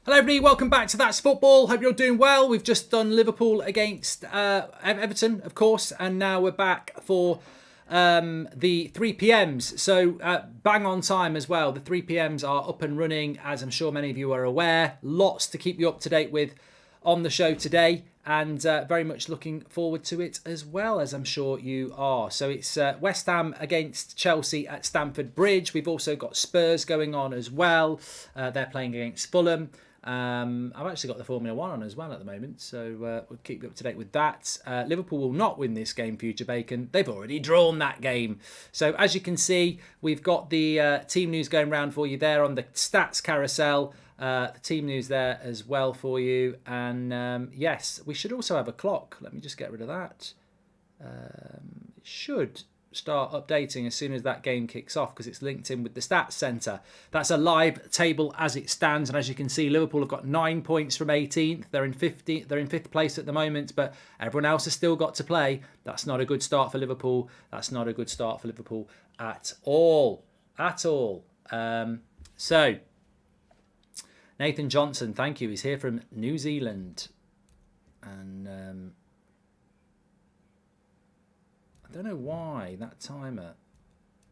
Hello everybody, welcome back to That's Football. Hope you're doing well. We've just done Liverpool against Everton, of course, and now we're back for the 3pms. So bang on time as well. The 3pms are up and running, as I'm sure many of you are aware. Lots to keep you up to date with on the show today, and very much looking forward to it as well, as I'm sure you are. So it's West Ham against Chelsea at Stamford Bridge. We've also got Spurs going on as well. They're playing against Fulham. I've actually got the Formula 1 on as well at the moment, so we'll keep you up to date with that. Liverpool will not win this game, Future Bacon. They've already drawn that game. So as you can see, we've got the team news going round for you there on the stats carousel. The team news there as well for you. And yes, we should also have a clock. Let me just get rid of that. It should start updating as soon as that game kicks off because it's linked in with the stats centre. That's a live table as it stands, and as you can see, Liverpool have got 9 points from 18th. They're in 5th place at the moment, but everyone else has still got to play. That's not a good start for Liverpool. That's not a good start for Liverpool at all. So Nathan Johnson, thank you. He's here from New Zealand, and I don't know why that timer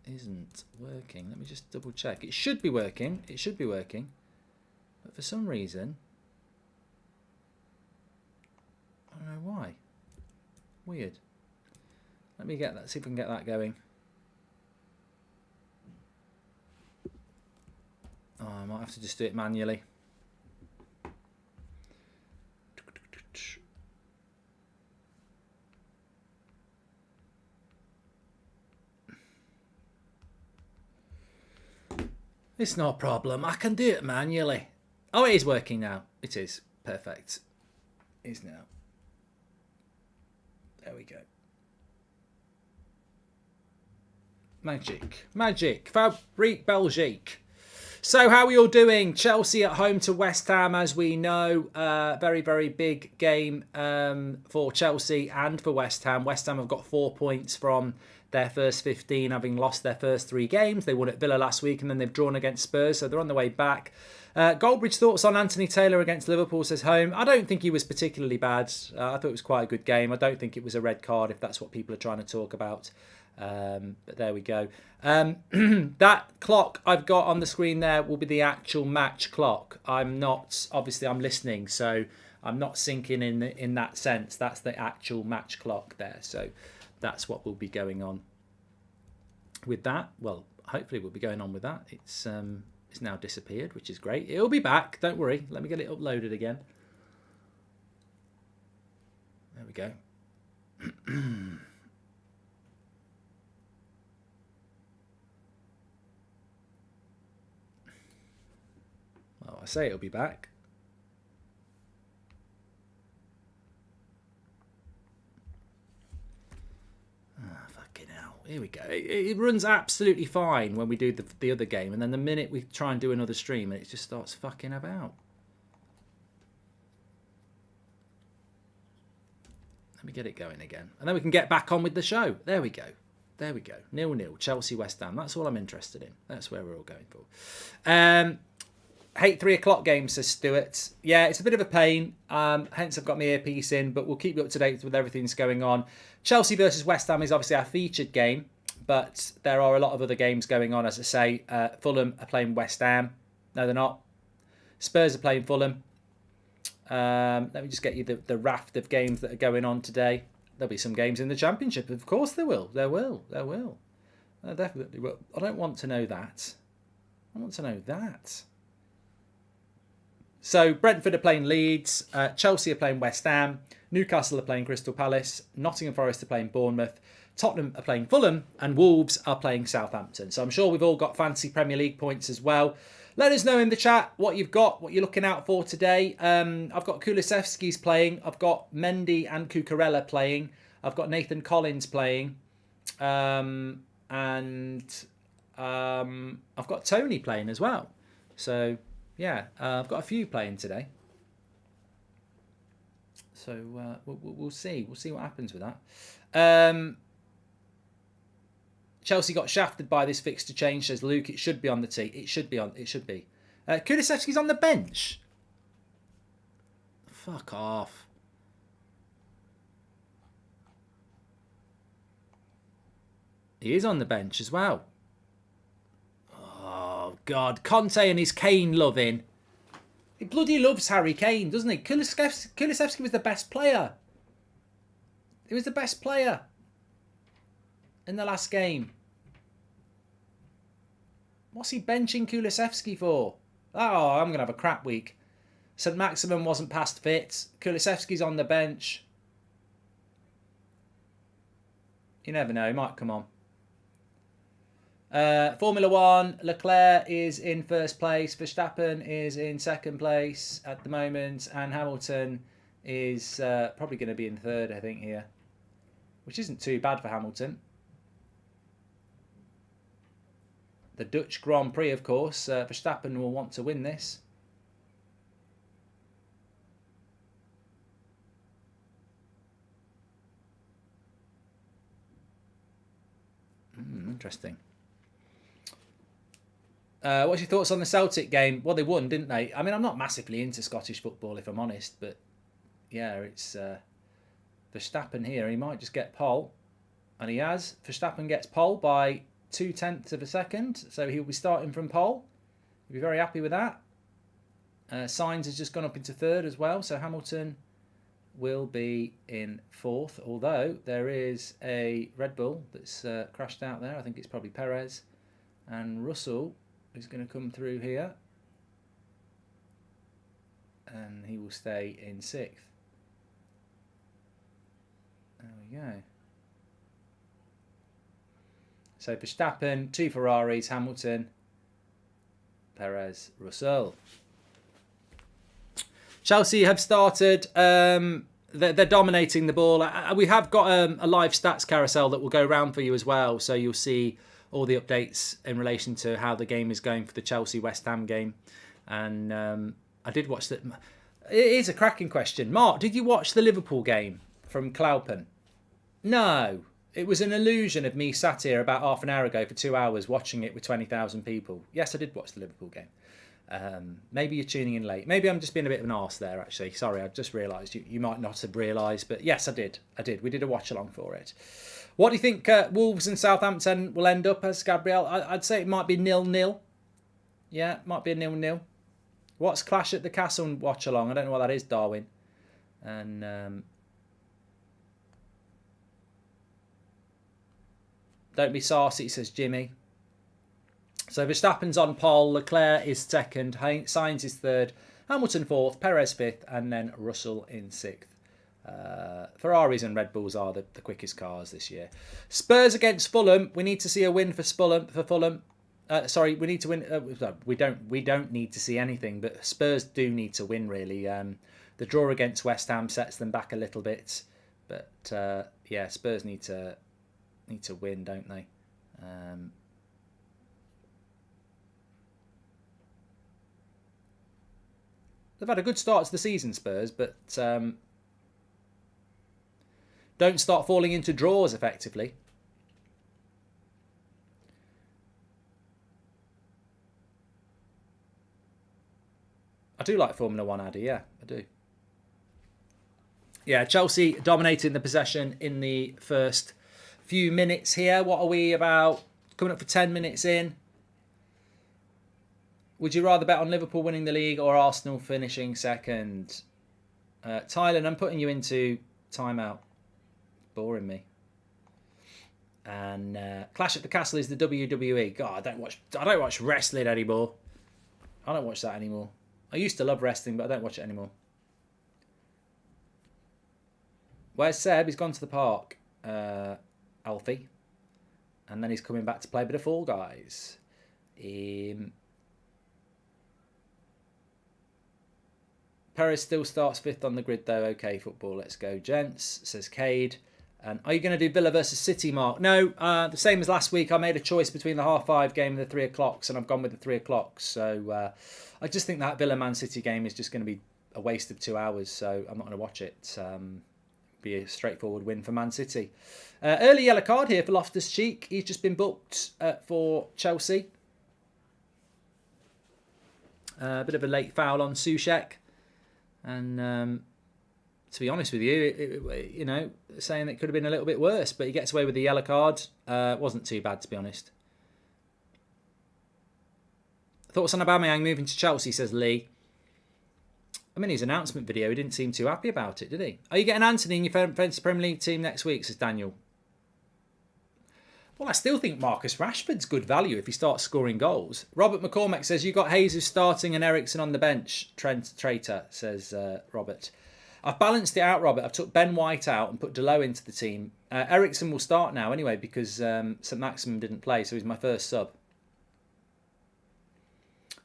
isn't working. Let me just double check. It should be working. But for some reason, I don't know why. Weird. Let me get that. See if we can get that going. Oh, I might have to just do it manually. It's no problem. I can do it manually. Oh, it is working now. It is. Perfect. It is now. There we go. Magic. Fabrique Belgique. So how are we all doing? Chelsea at home to West Ham, as we know. Very, very big game for Chelsea and for West Ham. West Ham have got 4 points from their first 15, having lost their first 3 games. They won at Villa last week and then they've drawn against Spurs, so they're on the way back. Goldbridge thoughts on Anthony Taylor against Liverpool, says home. I don't think he was particularly bad. I thought it was quite a good game. I don't think it was a red card, if that's what people are trying to talk about. But there we go. That clock I've got on the screen there will be the actual match clock. I'm listening, so I'm not syncing in that sense. That's the actual match clock there. So that's what will be going on with that. Well, hopefully we'll be going on with that. It's now disappeared, which is great. It'll be back. Don't worry. Let me get it uploaded again. There we go. Well, I say it'll be back. Here we go. It runs absolutely fine when we do the other game, and then the minute we try and do another stream, it just starts fucking about. Let me get it going again, and then we can get back on with the show. There we go. 0-0. Chelsea West Ham. That's all I'm interested in. That's where we're all going for. Hate 3 o'clock games, says Stuart. Yeah, it's a bit of a pain. Hence, I've got my earpiece in, but we'll keep you up to date with everything that's going on. Chelsea versus West Ham is obviously our featured game, but there are a lot of other games going on, as I say. Fulham are playing West Ham. No, they're not. Spurs are playing Fulham. Let me just get you the raft of games that are going on today. There'll be some games in the Championship. Of course there will. There will. There definitely will. I don't want to know that. I want to know that. So Brentford are playing Leeds, Chelsea are playing West Ham, Newcastle are playing Crystal Palace, Nottingham Forest are playing Bournemouth, Tottenham are playing Fulham, and Wolves are playing Southampton. So I'm sure we've all got fancy Premier League points as well. Let us know in the chat what you've got, what you're looking out for today. I've got Kulusevski's playing, I've got Mendy and Cucurella playing, I've got Nathan Collins playing, and I've got Toney playing as well. So yeah, I've got a few playing today. So we'll see. We'll see what happens with that. Chelsea got shafted by this fixture change, says Luke. It should be on the tee. It should be. Kulusevski's on the bench. Fuck off. He is on the bench as well. Oh, God. Conte and his Kane loving. He bloody loves Harry Kane, doesn't he? Kulusevski was the best player. He was the best player in the last game. What's he benching Kulusevski for? Oh, I'm going to have a crap week. St. Maximin wasn't past fit. Kulusevski's on the bench. You never know, he might come on. Formula 1, Leclerc is in first place. Verstappen is in second place at the moment. And Hamilton is probably going to be in third, I think, here. Which isn't too bad for Hamilton. The Dutch Grand Prix, of course. Verstappen will want to win this. Interesting. What's your thoughts on the Celtic game? Well, they won, didn't they? I mean, I'm not massively into Scottish football, if I'm honest. But, yeah, it's Verstappen here. He might just get pole. And he has. Verstappen gets pole by 0.2 of a second. So he'll be starting from pole. He'll be very happy with that. Sainz has just gone up into third as well. So Hamilton will be in fourth. Although there is a Red Bull that's crashed out there. I think it's probably Perez. And Russell is going to come through here. And he will stay in sixth. There we go. So Verstappen, 2 Ferraris, Hamilton, Perez, Russell. Chelsea have started. They're dominating the ball. We have got a live stats carousel that will go round for you as well. So you'll see all the updates in relation to how the game is going for the Chelsea-West Ham game. And I did watch that. It is a cracking question. Mark, did you watch the Liverpool game from Claupen? No. It was an illusion of me sat here about half an hour ago for 2 hours watching it with 20,000 people. Yes, I did watch the Liverpool game. Maybe you're tuning in late. Maybe I'm just being a bit of an arse there, actually. Sorry, I've just realised. You might not have realised, but yes, I did. We did a watch-along for it. What do you think Wolves and Southampton will end up as, Gabriel? I'd say it might be 0-0. Yeah, it might be a 0-0. What's Clash at the Castle and watch-along? I don't know what that is, Darwin. And... don't be saucy, says Jimmy. So Verstappen's on pole, Leclerc is second, Sainz is third, Hamilton fourth, Perez fifth, and then Russell in sixth. Ferraris and Red Bulls are the quickest cars this year. Spurs against Fulham. We need to see a win for Fulham. Sorry, we need to win. We don't need to see anything, but Spurs do need to win really. The draw against West Ham sets them back a little bit, but yeah, Spurs need to win, don't they? They've had a good start to the season, Spurs, but don't start falling into draws effectively. I do like Formula 1, Addy, yeah, I do. Yeah, Chelsea dominating the possession in the first few minutes here. What are we about? Coming up for 10 minutes in. Would you rather bet on Liverpool winning the league or Arsenal finishing second? Tylen, I'm putting you into timeout. Boring me. And Clash at the Castle is the WWE. God, I don't watch wrestling anymore. I don't watch that anymore. I used to love wrestling, but I don't watch it anymore. Where's Seb? He's gone to the park. Alfie. And then he's coming back to play a bit of Fall Guys. Perez still starts fifth on the grid though. Okay, football, let's go, gents, says Cade. And are you going to do Villa versus City, Mark? No, the same as last week. I made a choice between the 5:30 game and the 3 o'clocks, and I've gone with the 3 o'clocks. So I just think that Villa Man City game is just going to be a waste of 2 hours, so I'm not going to watch it. Be a straightforward win for Man City. Early yellow card here for Loftus-Cheek. He's just been booked for Chelsea. A bit of a late foul on Soucek. And to be honest with you, saying it could have been a little bit worse, but he gets away with the yellow card. Wasn't too bad, to be honest. Thoughts on Aubameyang moving to Chelsea, says Lee. I mean, his announcement video, he didn't seem too happy about it, did he? Are you getting Anthony in your fantasy Premier League team next week, says Daniel? Well, I still think Marcus Rashford's good value if he starts scoring goals. Robert McCormack says, you got Jesus starting and Eriksen on the bench. Trent Traitor, says Robert. I've balanced it out, Robert. I've took Ben White out and put Delo into the team. Eriksen will start now anyway because St Maximin didn't play, so he's my first sub.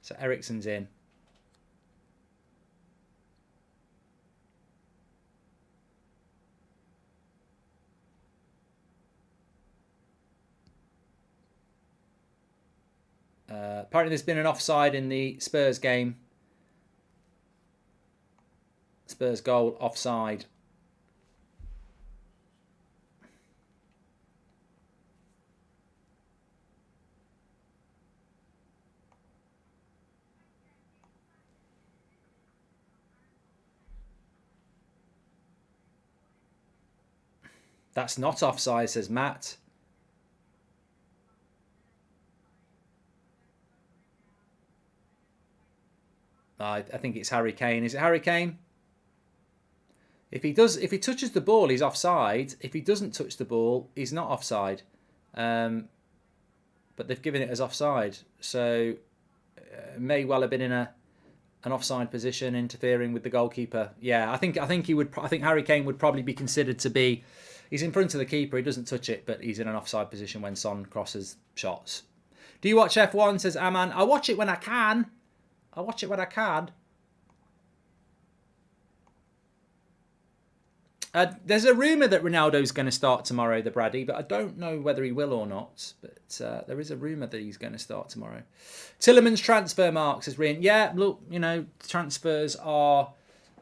So Eriksen's in. Apparently there's been an offside in the Spurs game. Spurs goal, offside. That's not offside, says Matt. I think it's Harry Kane. Is it Harry Kane? If he touches the ball, he's offside. If he doesn't touch the ball, he's not offside. But they've given it as offside, so may well have been in an offside position, interfering with the goalkeeper. Yeah, I think Harry Kane would probably be considered to be. He's in front of the keeper. He doesn't touch it, but he's in an offside position when Son crosses shots. Do you watch F1? Says Aman. I watch it when I can. There's a rumour that Ronaldo's going to start tomorrow, the Braddy, but I don't know whether he will or not. But there is a rumour that he's going to start tomorrow. Tillerman's transfer, Mark, says Rian. Yeah, look, transfers are...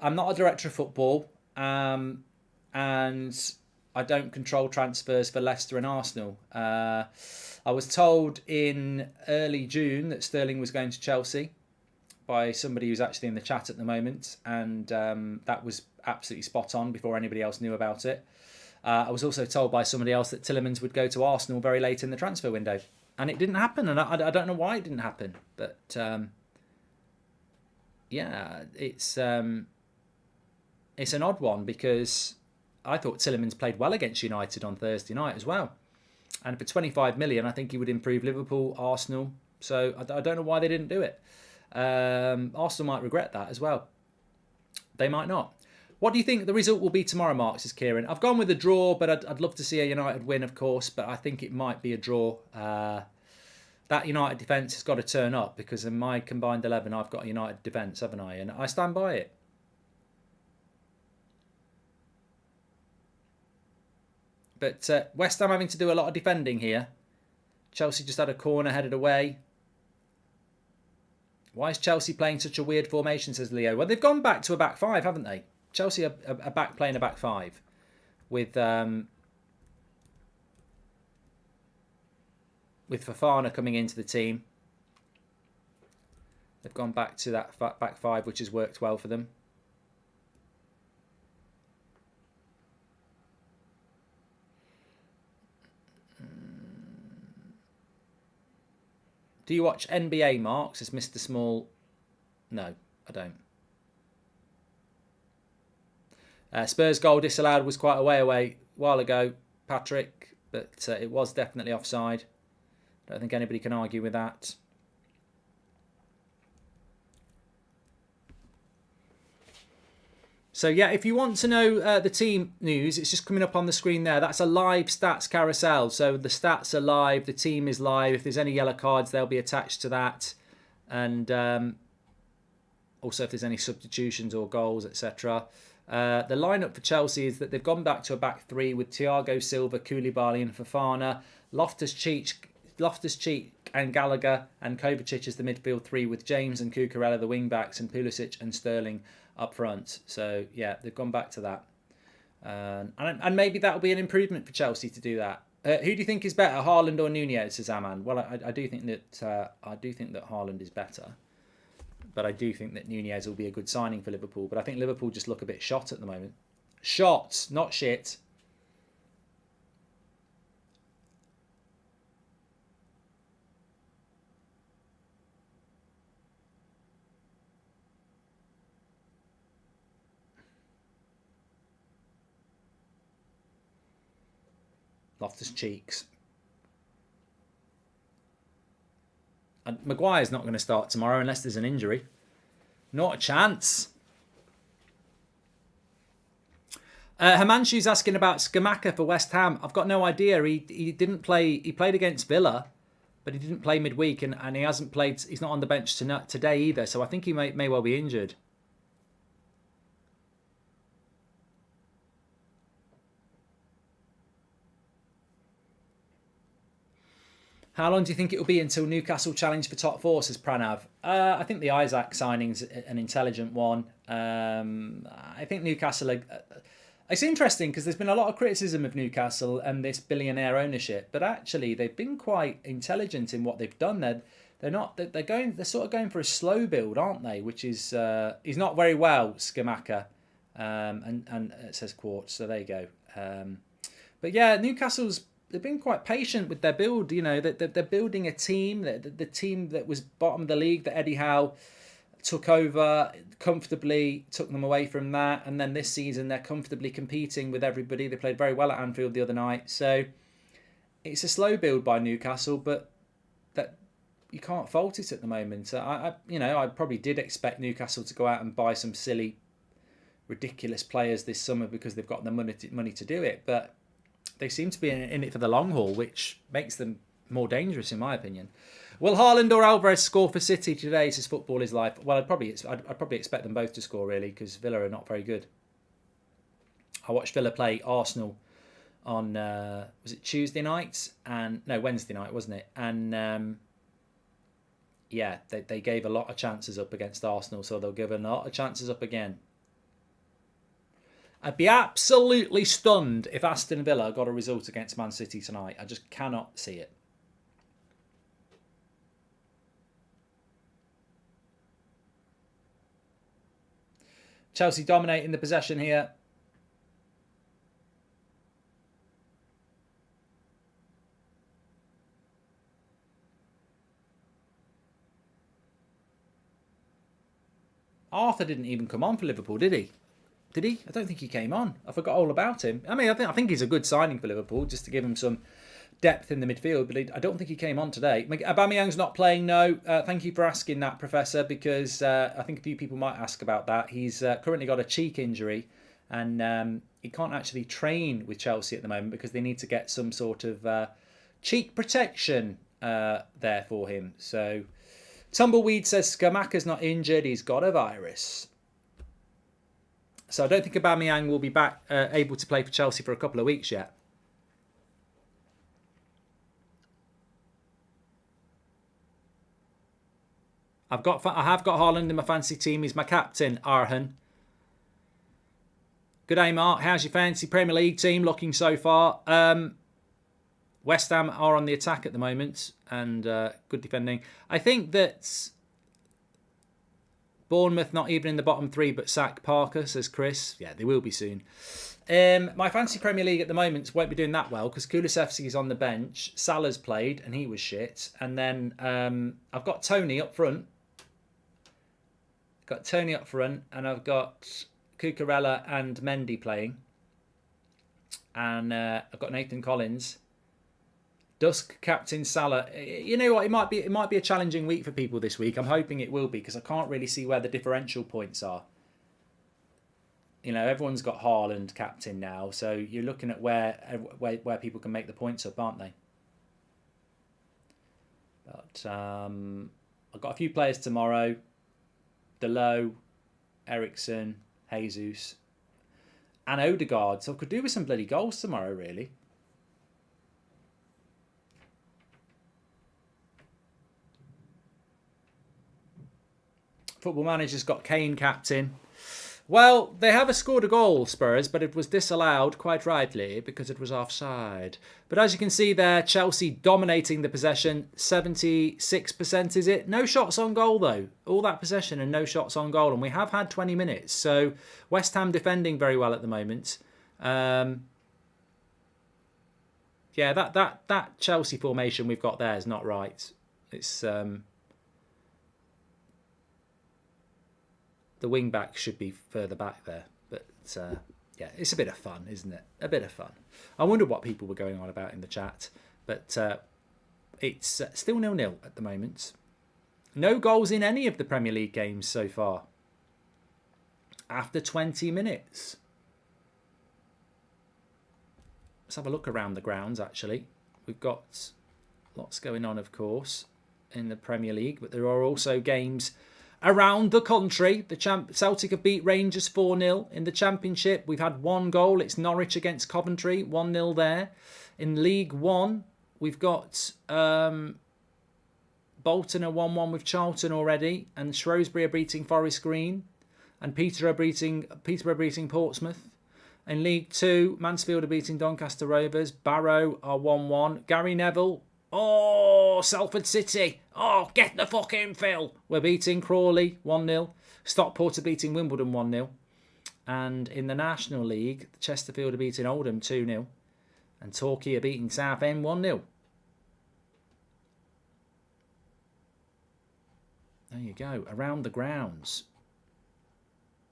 I'm not a director of football, and I don't control transfers for Leicester and Arsenal. I was told in early June that Sterling was going to Chelsea by somebody who's actually in the chat at the moment, and that was absolutely spot on before anybody else knew about it. I was also told by somebody else that Tillemans would go to Arsenal very late in the transfer window, and it didn't happen, and I don't know why it didn't happen, but yeah, it's an odd one because I thought Tillemans played well against United on Thursday night as well, and for 25 million I think he would improve Liverpool, Arsenal, so I don't know why they didn't do it. Arsenal might regret that as well. They might not. What do you think the result will be tomorrow, Mark, says Kieran? I've gone with a draw, but I'd love to see a United win, of course, but I think it might be a draw. That United defence has got to turn up because in my combined 11 I've got a United defence, haven't I? And I stand by it. But West Ham having to do a lot of defending here. Chelsea just had a corner headed away. Why is Chelsea playing such a weird formation, says Leo? Well, they've gone back to a back five, haven't they? Chelsea are back playing a back five with Fofana coming into the team. They've gone back to that back five, which has worked well for them. Do you watch NBA, Mark? Says Mr. Small. No, I don't. Spurs goal disallowed was quite a way away a while ago, Patrick, but it was definitely offside. Don't think anybody can argue with that. So yeah, if you want to know the team news, it's just coming up on the screen there. That's a live stats carousel. So the stats are live, the team is live. If there's any yellow cards, they'll be attached to that. And also if there's any substitutions or goals, etc. The lineup for Chelsea is that they've gone back to a back three with Thiago Silva, Koulibaly and Fofana, Loftus-Cheek and Gallagher, and Kovacic as the midfield three with James and Cucurella the wing backs and Pulisic and Sterling up front. So yeah, they've gone back to that, and maybe that'll be an improvement for Chelsea to do that. Who do you think is better, Haaland or Nunez? Says Aman. Well, I do think that Haaland is better, but I do think that Nunez will be a good signing for Liverpool. But I think Liverpool just look a bit shot at the moment. Shots, not shit. Loftus Cheeks. And Maguire's not going to start tomorrow unless there's an injury. Not a chance. Himanshu's asking about Scamacca for West Ham. I've got no idea. He didn't play. He played against Villa, but he didn't play midweek, and he hasn't played. He's not on the bench today either. So I think he may well be injured. How long do you think it will be until Newcastle challenge for top four, says Pranav? I think the Isaac signing's an intelligent one. I think Newcastle... it's interesting because there's been a lot of criticism of Newcastle and this billionaire ownership, but actually they've been quite intelligent in what they've done. They're sort of going for a slow build, aren't they? Which is he's not very well, Scamacca, and it says Quartz. So there you go. But yeah, they've been quite patient with their build. You know, they're building a team. The team that was bottom of the league that Eddie Howe took over comfortably, took them away from that, and then this season they're comfortably competing with everybody. They played very well at Anfield the other night. So it's a slow build by Newcastle, but that you can't fault it at the moment. I probably did expect Newcastle to go out and buy some silly, ridiculous players this summer because they've got the money to do it, but they seem to be in it for the long haul, which makes them more dangerous, in my opinion. Will Haaland or Alvarez score for City today, says Football is Life? Well, I'd probably expect them both to score, really, because Villa are not very good. I watched Villa play Arsenal on, was it Tuesday night? Wednesday night, wasn't it? And, they gave a lot of chances up against Arsenal, so they'll give a lot of chances up again. I'd be absolutely stunned if Aston Villa got a result against Man City tonight. I just cannot see it. Chelsea dominating the possession here. Arthur didn't even come on for Liverpool, did he? Did he? I don't think he came on. I forgot all about him. I mean, I think he's a good signing for Liverpool, just to give him some depth in the midfield, but I don't think he came on today. Aubameyang's not playing, no. Thank you for asking that, Professor, because I think a few people might ask about that. He's currently got a cheek injury, and he can't actually train with Chelsea at the moment because they need to get some sort of cheek protection there for him. So, Tumbleweed says Scamacca's not injured, he's got a virus. So I don't think Aubameyang will be back able to play for Chelsea for a couple of weeks yet. I have got Haaland in my fancy team. He's my captain, Arhan. Good day, Mark. How's your fancy Premier League team looking so far? West Ham are on the attack at the moment and good defending. I think that Bournemouth not even in the bottom three, but sack Parker, says Chris. Yeah, they will be soon. My fancy Premier League at the moment won't be doing that well because Kulusevski is on the bench. Salah's played and he was shit. And then I've got Toney up front. And I've got Cucurella and Mendy playing. And I've got Nathan Collins. Dusk, captain Salah. You know what? It might be a challenging week for people this week. I'm hoping it will be because I can't really see where the differential points are. You know, everyone's got Haaland captain now, so you're looking at where people can make the points up, aren't they? But I've got a few players tomorrow. Delo, Ericsson, Jesus, and Odegaard. So I could do with some bloody goals tomorrow, really. Football Manager's got Kane captain. Well, they have scored a goal, Spurs, but it was disallowed, quite rightly, because it was offside. But as you can see there, Chelsea dominating the possession, 76% is it? No shots on goal, though. All that possession and no shots on goal. And we have had 20 minutes. So West Ham defending very well at the moment. Yeah, that Chelsea formation we've got there is not right. It's... the wing back should be further back there. But yeah, it's a bit of fun, isn't it? A bit of fun. I wonder what people were going on about in the chat. But it's still 0-0 at the moment. No goals in any of the Premier League games so far. After 20 minutes. Let's have a look around the grounds, actually. We've got lots going on, of course, in the Premier League. But there are also games... around the country. Celtic have beat Rangers 4-0 in the Championship. We've had one goal. It's Norwich against Coventry, 1-0 there. In League One, we've got Bolton are 1-1 with Charlton already, and Shrewsbury are beating Forest Green, and Peterborough are beating Portsmouth. In League Two, Mansfield are beating Doncaster Rovers. Barrow are 1-1. Gary Neville. Oh, Salford City. Oh, get the fucking Phil. We're beating Crawley 1-0. Stockport are beating Wimbledon 1-0. And in the National League, Chesterfield are beating Oldham 2-0. And Torquay are beating Southend 1-0. There you go. Around the grounds.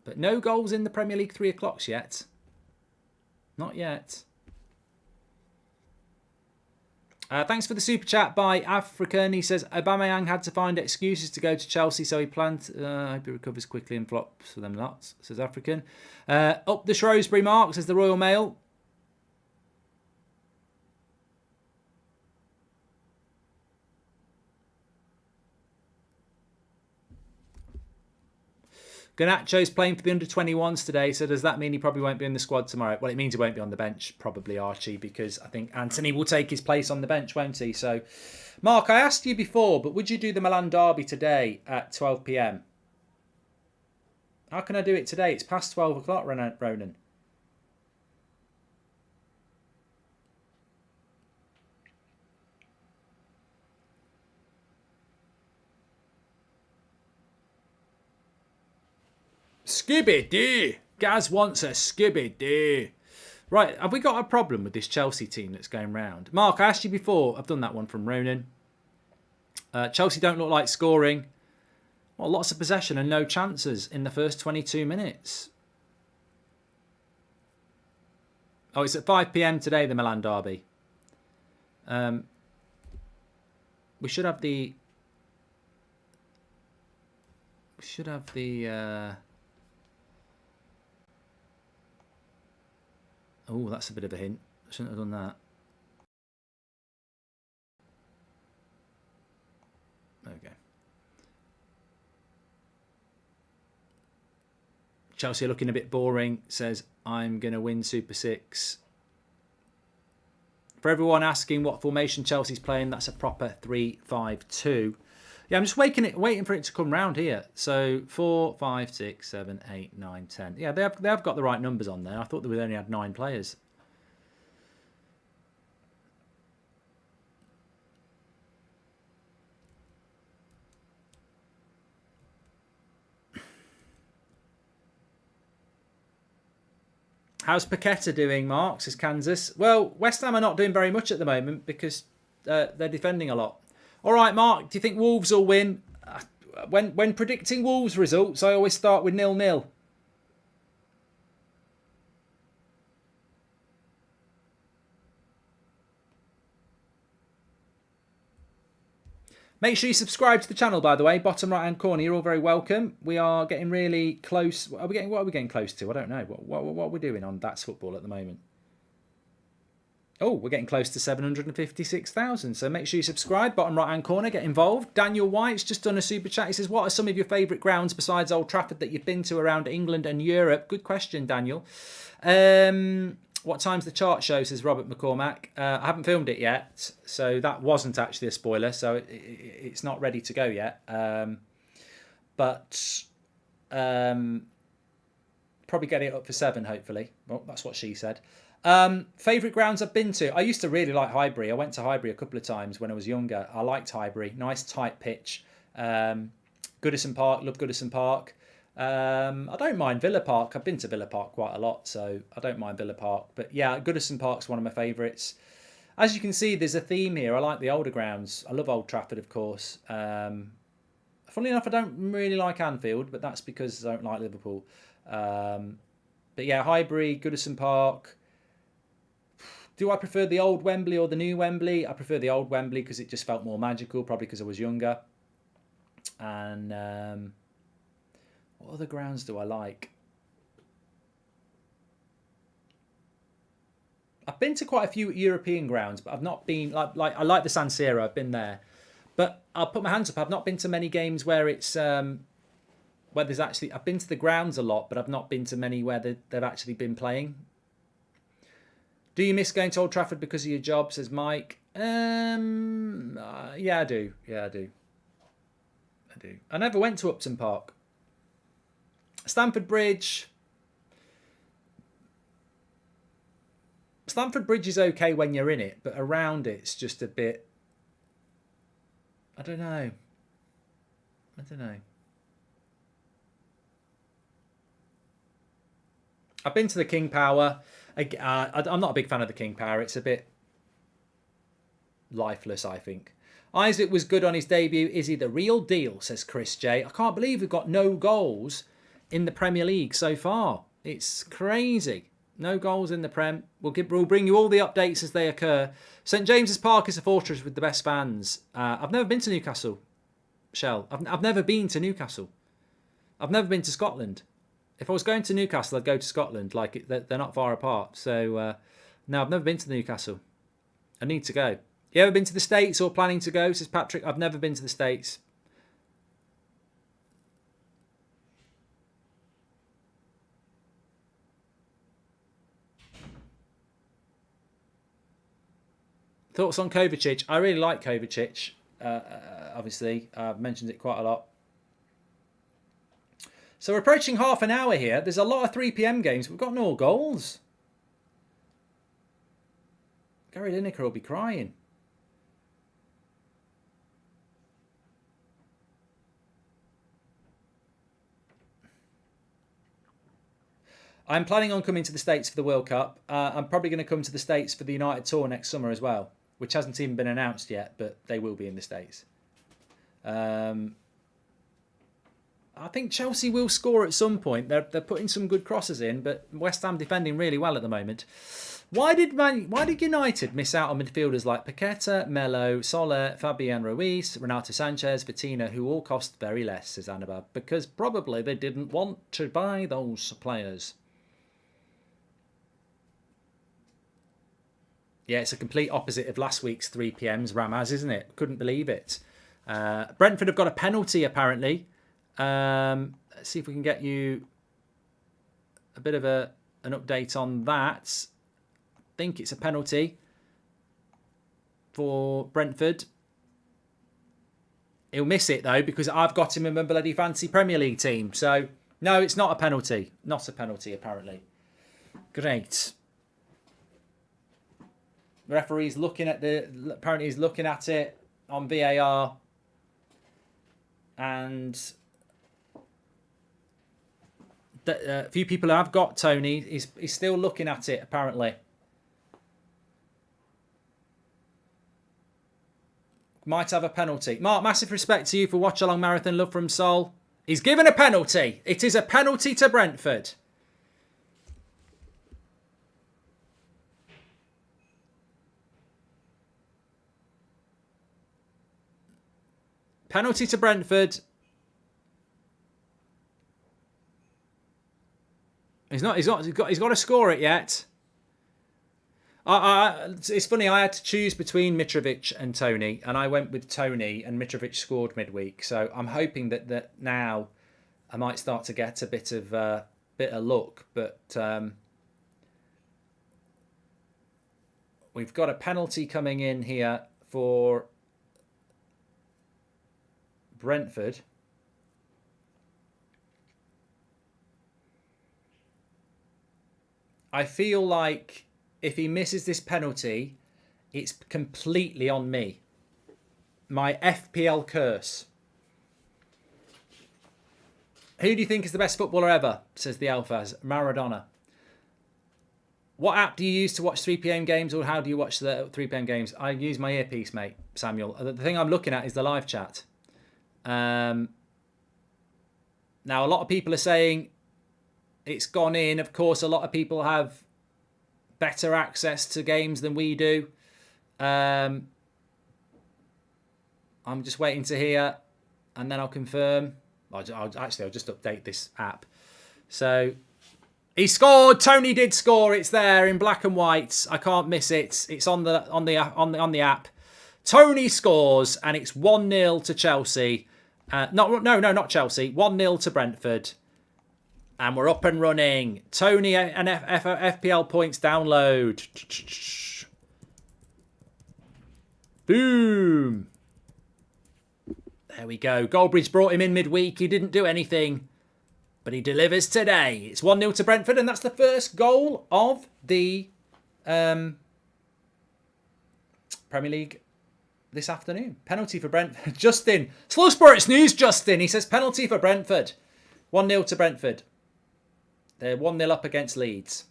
But no goals in the Premier League 3 o'clocks yet. Not yet. Thanks for the super chat by African. He says Aubameyang had to find excuses to go to Chelsea, so he planned. I hope he recovers quickly and flops for them lots. Says African. Up the Shrewsbury Mark, says the Royal Mail. Garnacho's playing for the under-21s today, so does that mean he probably won't be in the squad tomorrow? Well, it means he won't be on the bench, probably, Archie, because I think Anthony will take his place on the bench, won't he? So, Mark, I asked you before, but would you do the Milan derby today at 12 p.m? How can I do it today? It's past 12 o'clock, Ronan. Skibby-doo. Gaz wants a skibby-doo. Right, have we got a problem with this Chelsea team that's going round? Mark, I asked you before. I've done that one from Ronan. Chelsea don't look like scoring. Well, lots of possession and no chances in the first 22 minutes. Oh, it's at 5 p.m. today, the Milan derby. We should have the... Oh, that's a bit of a hint. I shouldn't have done that. Okay. Chelsea looking a bit boring. Says, I'm going to win Super 6. For everyone asking what formation Chelsea's playing, that's a proper 3-5-2. Yeah, I'm just waiting for it to come round here. So 4, 5, 6, 7, 8, 9, 10. Yeah, they have got the right numbers on there. I thought they only had 9 players. How's Paqueta doing, Mark? Says Kansas. Well, West Ham are not doing very much at the moment because they're defending a lot. All right, Mark, do you think Wolves will win? When predicting Wolves results, I always start with 0-0. Make sure you subscribe to the channel, by the way. Bottom right-hand corner, you're all very welcome. We are getting really close. What are we getting close to? I don't know. What are we doing on That's Football at the moment? Oh, we're getting close to 756,000. So make sure you subscribe. Bottom right-hand corner, get involved. Daniel White's just done a super chat. He says, what are some of your favourite grounds besides Old Trafford that you've been to around England and Europe? Good question, Daniel. What time's the chart show, says Robert McCormack. I haven't filmed it yet, so that wasn't actually a spoiler, so it's not ready to go yet. probably get it up for 7, hopefully. Well, that's what she said. Favourite grounds I've been to? I used to really like Highbury. I went to Highbury a couple of times when I was younger. I liked Highbury. Nice tight pitch. Goodison Park. Love Goodison Park. I don't mind Villa Park. I've been to Villa Park quite a lot, so I don't mind Villa Park. But yeah, Goodison Park's one of my favourites. As you can see, there's a theme here. I like the older grounds. I love Old Trafford, of course. Funnily enough, I don't really like Anfield, but that's because I don't like Liverpool. But yeah, Highbury, Goodison Park. Do I prefer the old Wembley or the new Wembley? I prefer the old Wembley because it just felt more magical, probably because I was younger. And what other grounds do I like? I've been to quite a few European grounds, but I've not been like I like the San Siro. I've been there, but I'll put my hands up. I've not been to many games where it's where there's actually. I've been to the grounds a lot, but I've not been to many where they've actually been playing. Do you miss going to Old Trafford because of your job? Says Mike. Yeah, I do. Yeah, I do. I do. I never went to Upton Park. Stamford Bridge. Stamford Bridge is okay when you're in it, but around it's just a bit... I don't know. I've been to the King Power. I'm not a big fan of the King Power. It's a bit lifeless, I think. Isaac was good on his debut. Is he the real deal, says Chris J. I can't believe we've got no goals in the Premier League so far. It's crazy. No goals in the Prem. We'll bring you all the updates as they occur. St James's Park is a fortress with the best fans. I've never been to Newcastle, Shell. I've never been to Newcastle. I've never been to Scotland. If I was going to Newcastle, I'd go to Scotland. They're not far apart. So, no, I've never been to Newcastle. I need to go. You ever been to the States or planning to go, says Patrick? I've never been to the States. Thoughts on Kovacic? I really like Kovacic. Obviously, I've mentioned it quite a lot. So we're approaching half an hour here. There's a lot of 3 p.m. games. We've got no goals. Gary Lineker will be crying. I'm planning on coming to the States for the World Cup. I'm probably going to come to the States for the United Tour next summer as well, which hasn't even been announced yet, but they will be in the States. I think Chelsea will score at some point. They're putting some good crosses in, but West Ham defending really well at the moment. Why did United miss out on midfielders like Paqueta, Melo, Soler, Fabian Ruiz, Renato Sanchez, Vitina, who all cost very less, says Annabab? Because probably they didn't want to buy those players. Yeah, it's a complete opposite of last week's 3 p.m.'s Ramaz, isn't it? Couldn't believe it. Brentford have got a penalty, apparently. Let's see if we can get you a bit of an update on that. I think it's a penalty for Brentford. He'll miss it, though, because I've got him in my bloody fancy Premier League team. So, no, it's not a penalty. Not a penalty, apparently. Great. The referee's looking at apparently he's looking at it on VAR. And a few people have got Toney. He's still looking at it, apparently. Might have a penalty. Mark, massive respect to you for Watchalong Marathon. Love from Sol. He's given a penalty. It is a penalty to Brentford. Penalty to Brentford. He's got to score it yet. It's funny, I had to choose between Mitrovic and Toney, and I went with Toney, and Mitrovic scored midweek. So I'm hoping that now I might start to get a bit of luck. But we've got a penalty coming in here for Brentford. I feel like if he misses this penalty, it's completely on me. My FPL curse. Who do you think is the best footballer ever? Says the Alphas. Maradona. What app do you use to watch 3 p.m. games, or how do you watch the 3 p.m. games? I use my earpiece, mate, Samuel. The thing I'm looking at is the live chat. Now, a lot of people are saying it's gone in. Of course, a lot of people have better access to games than we do. I'm just waiting to hear, and then I'll confirm. I'll just update this app. So he scored. Toney did score. It's there in black and white. I can't miss it. It's on the app. Toney scores, and it's 1-0 to Chelsea. Not Chelsea. 1-0 to Brentford. And we're up and running. Toney and FPL points download. Boom. There we go. Goldbridge brought him in midweek. He didn't do anything, but he delivers today. It's 1-0 to Brentford, and that's the first goal of the Premier League this afternoon. Penalty for Brentford. Justin. Slow Sports News, Justin. He says penalty for Brentford. 1-0 to Brentford. They're 1-0 up against Leeds.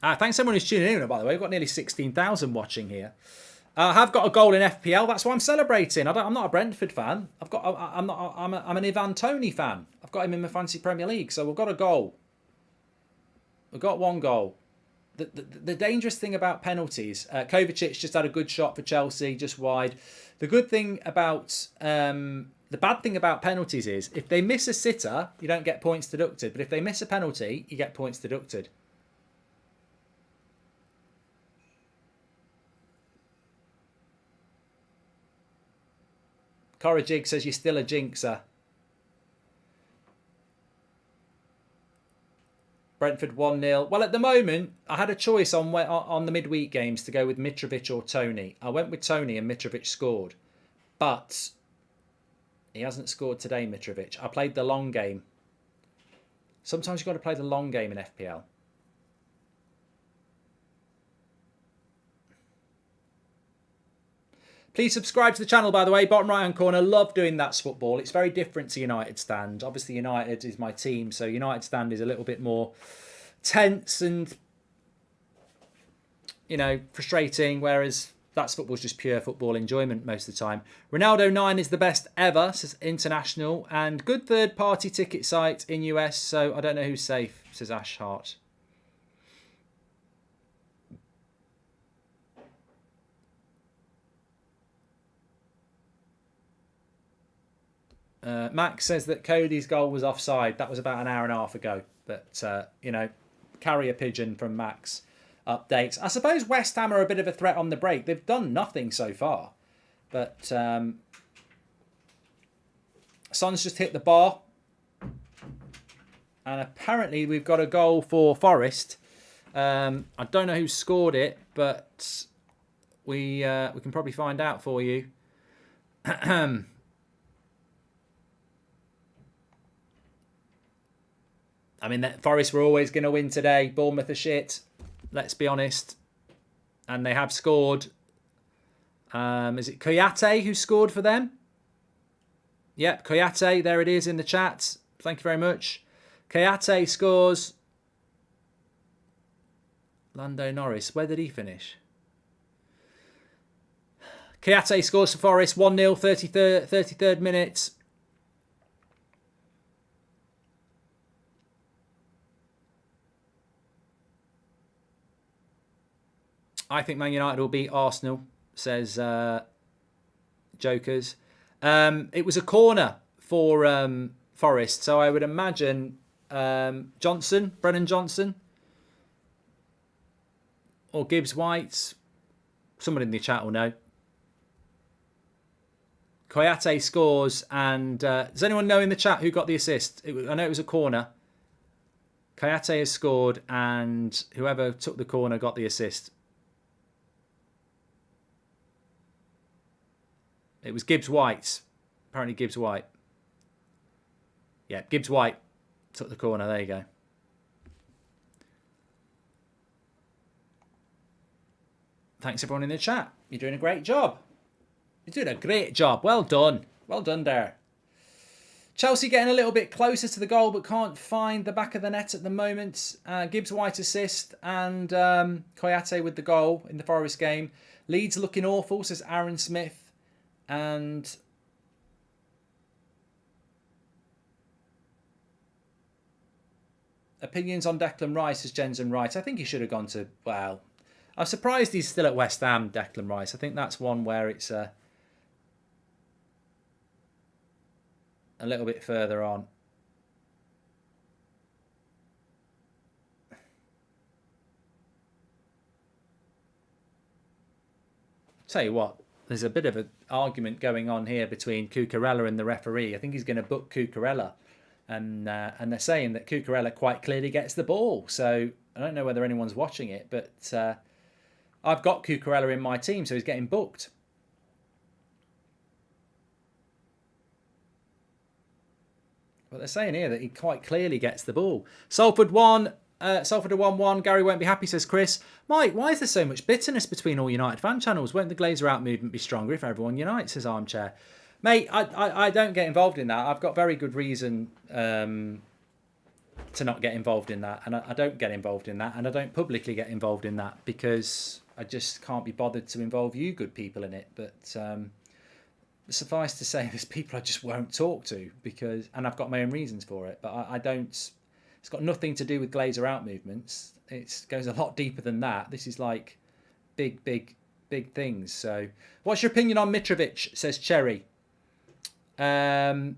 Thanks everyone who's tuning in, by the way. We've got nearly 16,000 watching here. I have got a goal in FPL. That's why I'm celebrating. I'm not a Brentford fan. I'm an Ivan Toney fan. I've got him in my fantasy Premier League. So we've got a goal. We've got one goal. The dangerous thing about penalties, Kovacic just had a good shot for Chelsea, just wide. The good thing about, the bad thing about penalties is if they miss a sitter, you don't get points deducted. But if they miss a penalty, you get points deducted. Corajig says you're still a jinxer. Brentford 1-0. Well, at the moment, I had a choice on the midweek games to go with Mitrovic or Toney. I went with Toney and Mitrovic scored. But he hasn't scored today, Mitrovic. I played the long game. Sometimes you've got to play the long game in FPL. Please subscribe to the channel, by the way. Bottom right-hand corner. Love doing That's Football. It's very different to United Stand. Obviously, United is my team, so United Stand is a little bit more tense and, frustrating, whereas That's Football is just pure football enjoyment most of the time. Ronaldo 9 is the best ever, says International, and good third-party ticket site in US, so I don't know who's safe, says Ash Hart. Max says that Cody's goal was offside. That was about an hour and a half ago. But, carrier pigeon from Max updates. I suppose West Ham are a bit of a threat on the break. They've done nothing so far. But Son's just hit the bar. And apparently we've got a goal for Forest. I don't know who scored it, but we can probably find out for you. I mean, Forest were always going to win today. Bournemouth are shit. Let's be honest. And they have scored. Is it Koyate who scored for them? Yep, Koyate. There it is in the chat. Thank you very much. Koyate scores. Lando Norris. Where did he finish? Koyate scores for Forest. 1-0, 33rd minute. I think Man United will beat Arsenal, says Jokers. It was a corner for Forest, so I would imagine Brennan Johnson, or Gibbs White. Someone in the chat will know. Koyate scores, and does anyone know in the chat who got the assist? I know it was a corner. Koyate has scored, and whoever took the corner got the assist. It was Gibbs White. Apparently Gibbs White. Yeah, Gibbs White. Took the corner. There you go. Thanks everyone in the chat. You're doing a great job. You're doing a great job. Well done. Well done there. Chelsea getting a little bit closer to the goal but can't find the back of the net at the moment. Gibbs White assist and Koyate with the goal in the Forest game. Leeds looking awful, says Aaron Smith. And opinions on Declan Rice, says Jensen Wright. I think he should have gone to, well, I'm surprised he's still at West Ham, Declan Rice. I think that's one where it's a little bit further on. Tell you what, there's a bit of an argument going on here between Cucurella and the referee. I think he's going to book Cucurella. And they're saying that Cucurella quite clearly gets the ball. So I don't know whether anyone's watching it, but I've got Cucurella in my team, so he's getting booked. But they're saying here that he quite clearly gets the ball. Salford 1, Salford 1-1. Gary won't be happy, says Chris. Mike, why is there so much bitterness between all United fan channels? Won't the Glazer out movement be stronger if everyone unites, says Armchair? Mate, I don't get involved in that. I've got very good reason to not get involved in that. And I don't get involved in that. And I don't publicly get involved in that because I just can't be bothered to involve you good people in it. But suffice to say, there's people I just won't talk to because, and I've got my own reasons for it. But I don't, it's got nothing to do with Glazer out movements. It goes a lot deeper than that. This is like big things. So what's your opinion on Mitrovic, says Cherry? No,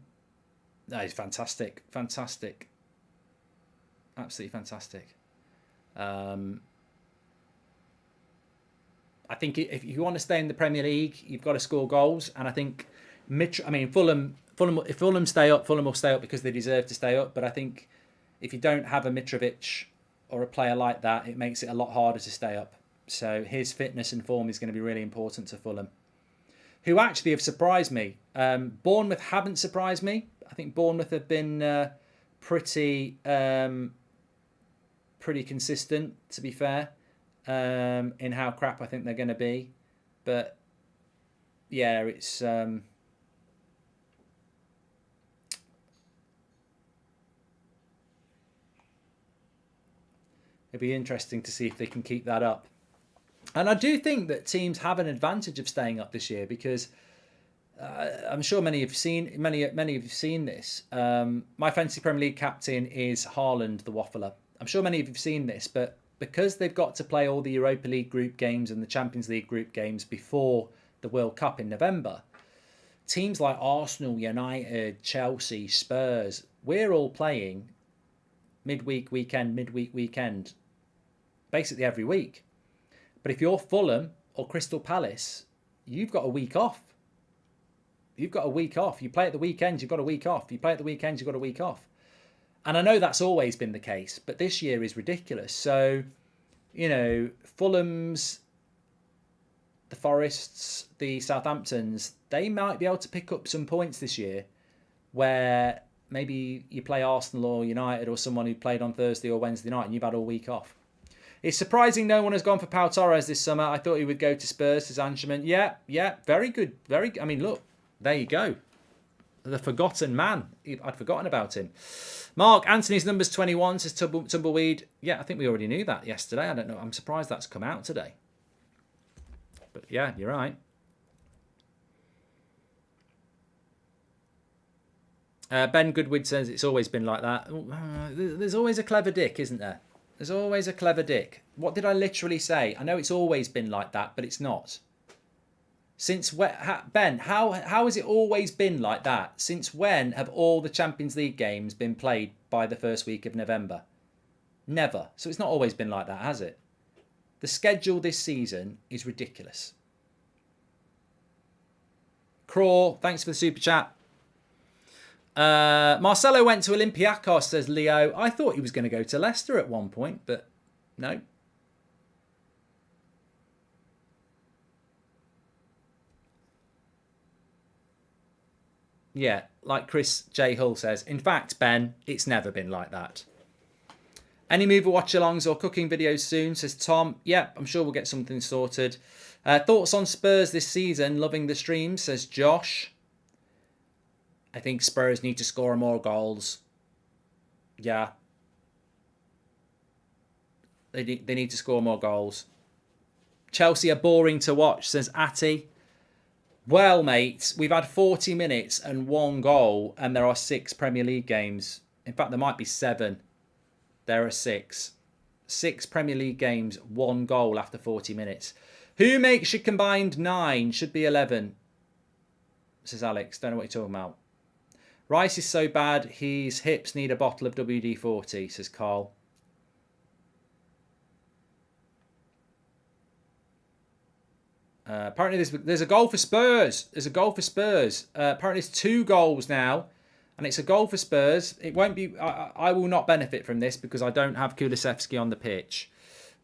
he's fantastic, absolutely fantastic. I think if you want to stay in the Premier League, you've got to score goals, and I think Fulham, if Fulham stay up, Fulham will stay up because they deserve to stay up. But I think if you don't have a Mitrovic or a player like that, it makes it a lot harder to stay up. So his fitness and form is going to be really important to Fulham, who actually have surprised me. Bournemouth haven't surprised me. I think Bournemouth have been pretty consistent, to be fair, in how crap I think they're going to be. But yeah, it's it'd be interesting to see if they can keep that up. And I do think that teams have an advantage of staying up this year because I'm sure many of you have seen this. My fantasy Premier League captain is Haaland, the Waffler. I'm sure many of you have seen this, but because they've got to play all the Europa League group games and the Champions League group games before the World Cup in November, teams like Arsenal, United, Chelsea, Spurs, we're all playing midweek weekend, basically every week. But if you're Fulham or Crystal Palace, you've got a week off. You play at the weekend, you've got a week off. You play at the weekend, you've got a week off. And I know that's always been the case, but this year is ridiculous. So, Fulham's, the Forests, the Southamptons, they might be able to pick up some points this year where maybe you play Arsenal or United or someone who played on Thursday or Wednesday night and you've had all week off. It's surprising no one has gone for Pau Torres this summer. I thought he would go to Spurs, says Ansherman. Yeah, very good. Look, there you go. The forgotten man. I'd forgotten about him. Mark, Anthony's number's 21, says Tumbleweed. Yeah, I think we already knew that yesterday. I don't know. I'm surprised that's come out today. But yeah, you're right. Ben Goodwood says it's always been like that. There's always a clever dick, isn't there? There's always a clever dick. What did I literally say? I know it's always been like that, but it's not. Since when, Ben, how has it always been like that? Since when have all the Champions League games been played by the first week of November? Never. So it's not always been like that, has it? The schedule this season is ridiculous. Craw, thanks for the super chat. Marcelo went to Olympiacos, says Leo. I thought he was going to go to Leicester at one point, but no. Yeah, like Chris J. Hull says. In fact, Ben, it's never been like that. Any movie watch-alongs or cooking videos soon, says Tom. Yeah, I'm sure we'll get something sorted. Thoughts on Spurs this season? Loving the stream, says Josh. I think Spurs need to score more goals. Yeah. They need to score more goals. Chelsea are boring to watch, says Atty. Well, mate, we've had 40 minutes and 1 goal, and there are 6 Premier League games. In fact, there might be 7. There are 6. 6 Premier League games, 1 goal after 40 minutes. Who makes your combined 9? Should be 11, says Alex. Don't know what you're talking about. Rice is so bad, his hips need a bottle of WD-40, says Carl. Apparently there's a goal for Spurs. There's a goal for Spurs. Apparently it's 2 goals now. And it's a goal for Spurs. It won't be... I will not benefit from this because I don't have Kulusevski on the pitch.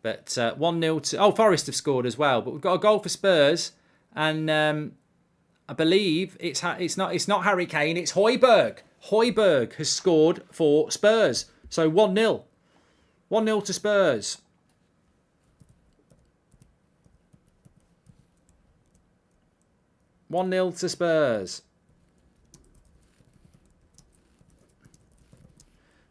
But 1-0 to... Oh, Forest have scored as well. But we've got a goal for Spurs. And I believe it's not Harry Kane. It's Højbjerg. Højbjerg has scored for Spurs. So 1-0. 1-0 to Spurs. One-0 to Spurs.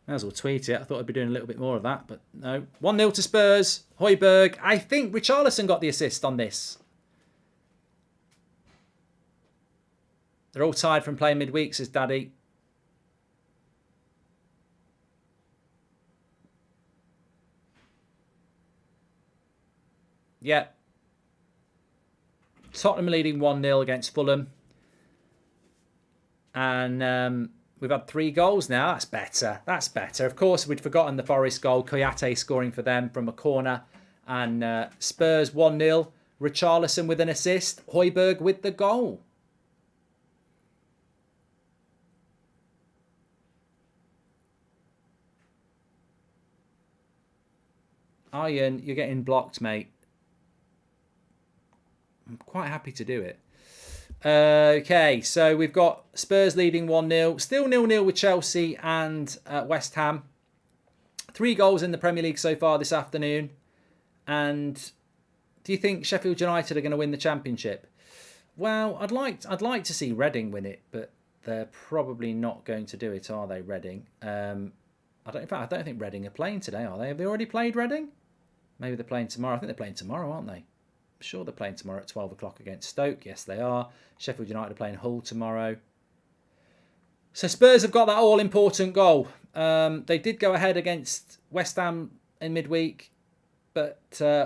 May as well tweet it. I thought I'd be doing a little bit more of that, but no. 1-0 to Spurs. Højbjerg. I think Richarlison got the assist on this. They're all tired from playing midweek, says Daddy. Yeah. Tottenham leading 1-0 against Fulham. And we've had 3 goals now. That's better. That's better. Of course, we'd forgotten the Forest goal. Koyate scoring for them from a corner. And Spurs 1-0. Richarlison with an assist. Højbjerg with the goal. Iron, you're getting blocked, mate. I'm quite happy to do it. Okay, so we've got Spurs leading 1-0. Still 0-0 with Chelsea and West Ham. 3 goals in the Premier League so far this afternoon. And do you think Sheffield United are going to win the Championship? Well, I'd like to see Reading win it, but they're probably not going to do it, are they, Reading? I don't think Reading are playing today, are they? Have they already played Reading? Maybe they're playing tomorrow. I think they're playing tomorrow, aren't they? I'm sure they're playing tomorrow at 12 o'clock against Stoke. Yes, they are. Sheffield United are playing Hull tomorrow. So Spurs have got that all-important goal. They did go ahead against West Ham in midweek. But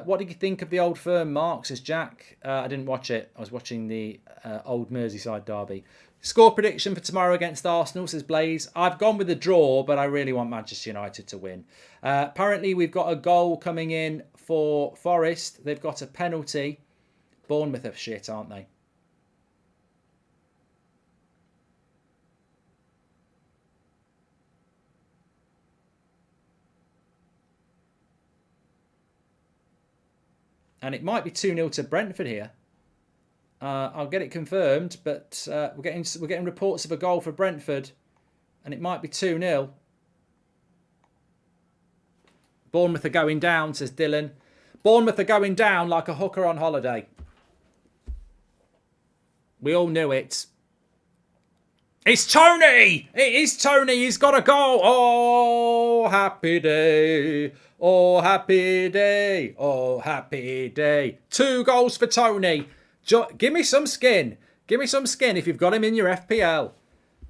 what did you think of the Old Firm, Mark, says Jack? I didn't watch it. I was watching the old Merseyside derby. Score prediction for tomorrow against Arsenal, says Blaze. I've gone with a draw, but I really want Manchester United to win. Apparently, we've got a goal coming in for Forest. They've got a penalty. Bournemouth are shit, aren't they? And it might be 2-0 to Brentford here. I'll get it confirmed, but we're getting reports of a goal for Brentford, and it might be 2-0. Bournemouth are going down, says Dylan. Bournemouth are going down like a hooker on holiday. We all knew it. It's Toney! It is Toney. He's got a goal. Oh, happy day. Oh, happy day. Oh, happy day. 2 goals for Toney. Give me some skin. Give me some skin if you've got him in your FPL.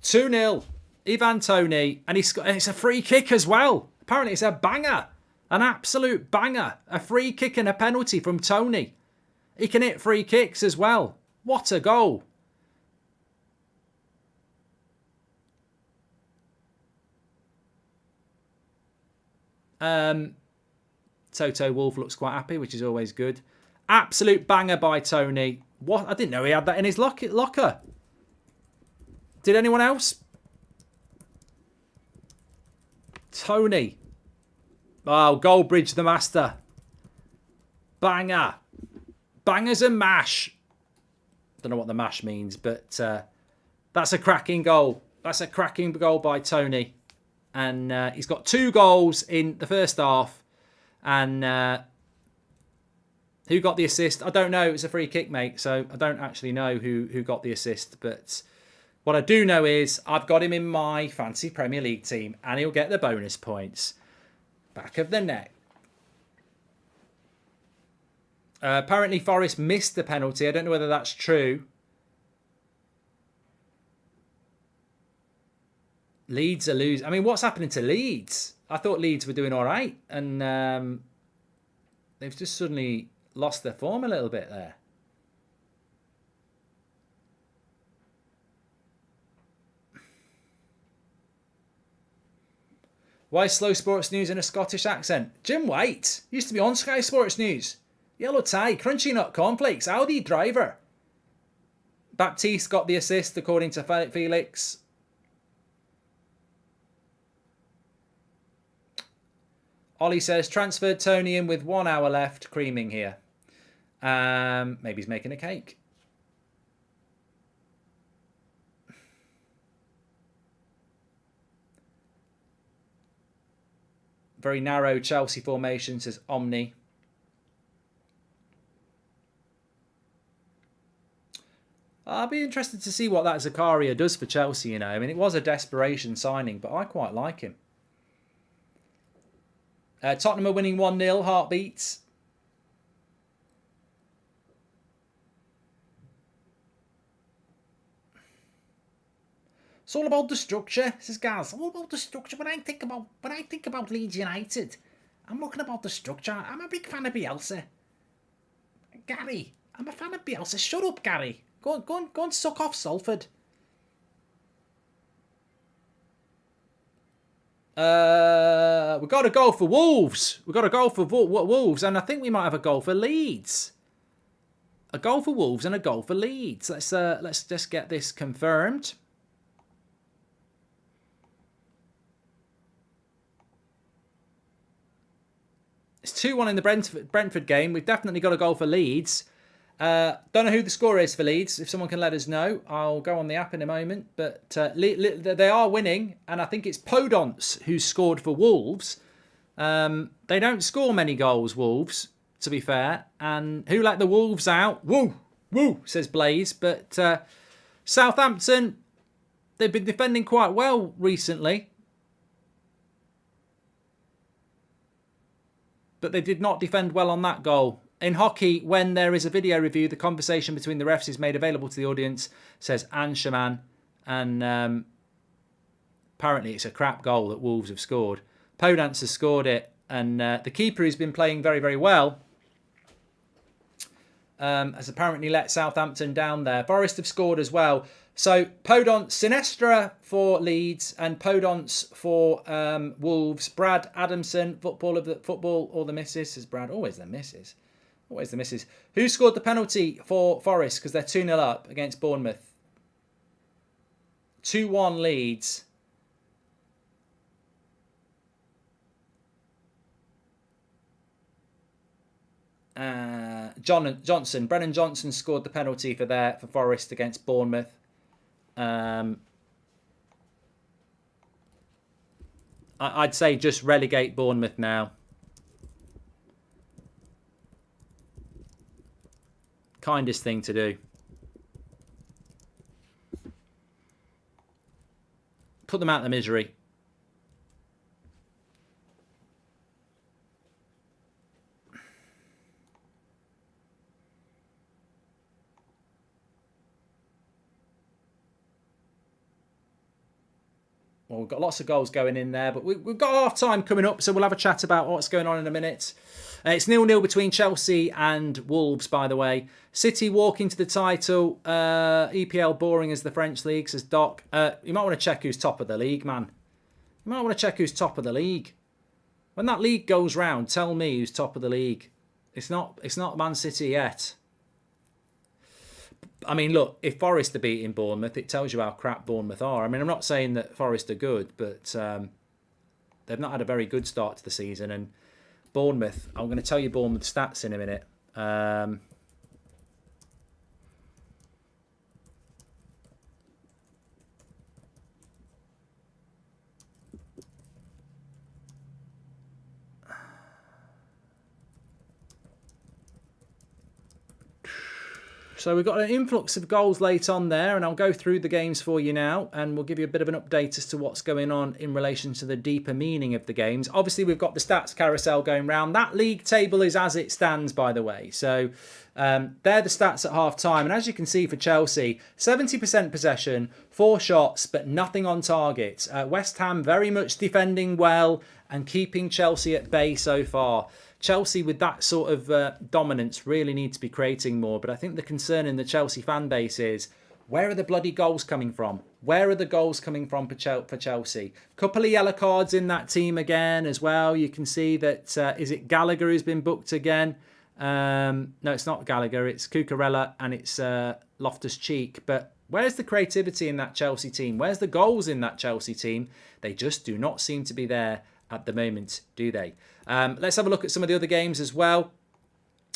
2-0. Ivan Toney. And it's a free kick as well. Apparently it's a banger. An absolute banger. A free kick and a penalty from Toney. He can hit free kicks as well. What a goal. Toto Wolf looks quite happy, which is always good. Absolute banger by Toney. What? I didn't know he had that in his locker. Did anyone else? Toney. Oh, Goldbridge the master. Banger. Bangers and mash. Don't know what the mash means, but That's a cracking goal. That's a cracking goal by Toney. And he's got 2 goals in the first half. And who got the assist? I don't know. It was a free kick, mate. So I don't actually know who got the assist. But what I do know is I've got him in my fancy Premier League team. And he'll get the bonus points. Back of the net. Apparently Forest missed the penalty. I don't know whether that's true. Leeds are losing. I mean, what's happening to Leeds? I thought Leeds were doing all right. And they've just suddenly lost their form a little bit there. Why is Slow Sports News in a Scottish accent? Jim White used to be on Sky Sports News. Yellow tie, crunchy nut cornflakes, Audi driver. Baptiste got the assist according to Felix. Ollie says, transferred Toney in with 1 hour left, creaming here. Maybe he's making a cake. Very narrow Chelsea formation, says Omni. I'll be interested to see what that Zakaria does for Chelsea, you know. I mean, it was a desperation signing, but I quite like him. Tottenham are winning 1-0, heartbeats. It's all about the structure, says Gaz. All about the structure. When I think about Leeds United, I'm looking about the structure. I'm a big fan of Bielsa. Gary, I'm a fan of Bielsa. Shut up, Gary. Go and suck off Salford. We've got a goal for Wolves. We've got a goal for Wolves, and I think we might have a goal for Leeds. A goal for Wolves and a goal for Leeds. Let's just get this confirmed. It's 2-1 in the Brentford game. We've definitely got a goal for Leeds. Don't know who the scorer is for Leeds. If someone can let us know, I'll go on the app in a moment. But they are winning, and I think it's Podence who scored for Wolves. They don't score many goals, Wolves, to be fair. And who let the Wolves out? Woo, says Blaze. But Southampton, they've been defending quite well recently. But they did not defend well on that goal. In hockey, when there is a video review, the conversation between the refs is made available to the audience, says Anshaman. And apparently it's a crap goal that Wolves have scored. Podence has scored it. And the keeper, who's been playing very, very well, has apparently let Southampton down there. Forest have scored as well. So Podence, Sinestra for Leeds and Podence for Wolves. Brad Adamson, football or the missus, says Brad. Always the missus. Always the missus. Who scored the penalty for Forest? Because they're 2-0 up against Bournemouth. 2-1 Leeds. Johnson. Brennan Johnson scored the penalty for Forest against Bournemouth. I'd say just relegate Bournemouth now. Kindest thing to do. Put them out of the misery. Well, we've got lots of goals going in there, but we've got half time coming up, so we'll have a chat about what's going on in a minute. It's 0-0 between Chelsea and Wolves, by the way. City walking to the title. EPL boring as the French league, says Doc. You might want to check who's top of the league, man. You might want to check who's top of the league. When that league goes round, tell me who's top of the league. It's not Man City yet. I mean, look, if Forest are beating Bournemouth, it tells you how crap Bournemouth are. I mean, I'm not saying that Forest are good, but they've not had a very good start to the season. And Bournemouth, I'm going to tell you Bournemouth stats in a minute. So we've got an influx of goals late on there, and I'll go through the games for you now, and we'll give you a bit of an update as to what's going on in relation to the deeper meaning of the games. Obviously, we've got the stats carousel going round. That league table is as it stands, by the way. So they're the stats at half-time, and as you can see for Chelsea, 70% possession, 4 shots, but nothing on target. West Ham very much defending well and keeping Chelsea at bay so far. Chelsea, with that sort of dominance, really need to be creating more. But I think the concern in the Chelsea fan base is, where are the bloody goals coming from? Where are the goals coming from for Chelsea? Couple of yellow cards in that team again as well. You can see that, is it Gallagher who's been booked again? No, it's not Gallagher. It's Cucurella and it's Loftus-Cheek. But where's the creativity in that Chelsea team? Where's the goals in that Chelsea team? They just do not seem to be there at the moment, do they? Let's have a look at some of the other games as well.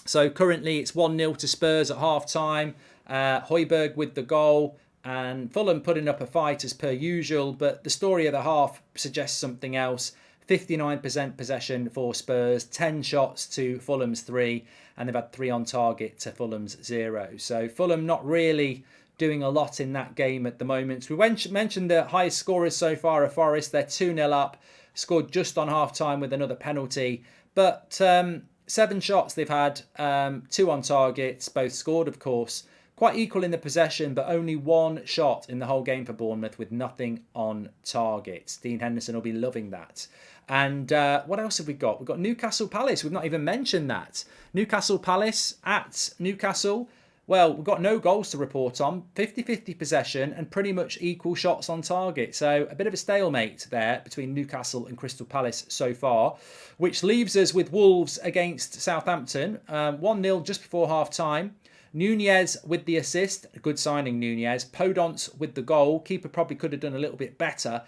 So currently it's 1-0 to Spurs at half-time. Højbjerg with the goal, and Fulham putting up a fight as per usual, but the story of the half suggests something else. 59% possession for Spurs, 10 shots to Fulham's 3, and they've had 3 on target to Fulham's 0. So Fulham not really doing a lot in that game at the moment. We mentioned the highest scorers so far are Forest. They're 2-0 up. Scored just on half-time with another penalty. But 7 shots they've had, 2 on target, both scored, of course. Quite equal in the possession, but only 1 shot in the whole game for Bournemouth with nothing on target. Dean Henderson will be loving that. And what else have we got? We've got Newcastle Palace. We've not even mentioned that. Newcastle Palace at Newcastle. Well, we've got no goals to report on, 50-50 possession and pretty much equal shots on target. So a bit of a stalemate there between Newcastle and Crystal Palace so far, which leaves us with Wolves against Southampton, 1-0 just before half-time. Nunez with the assist, good signing Nunez. Podence with the goal. Keeper probably could have done a little bit better,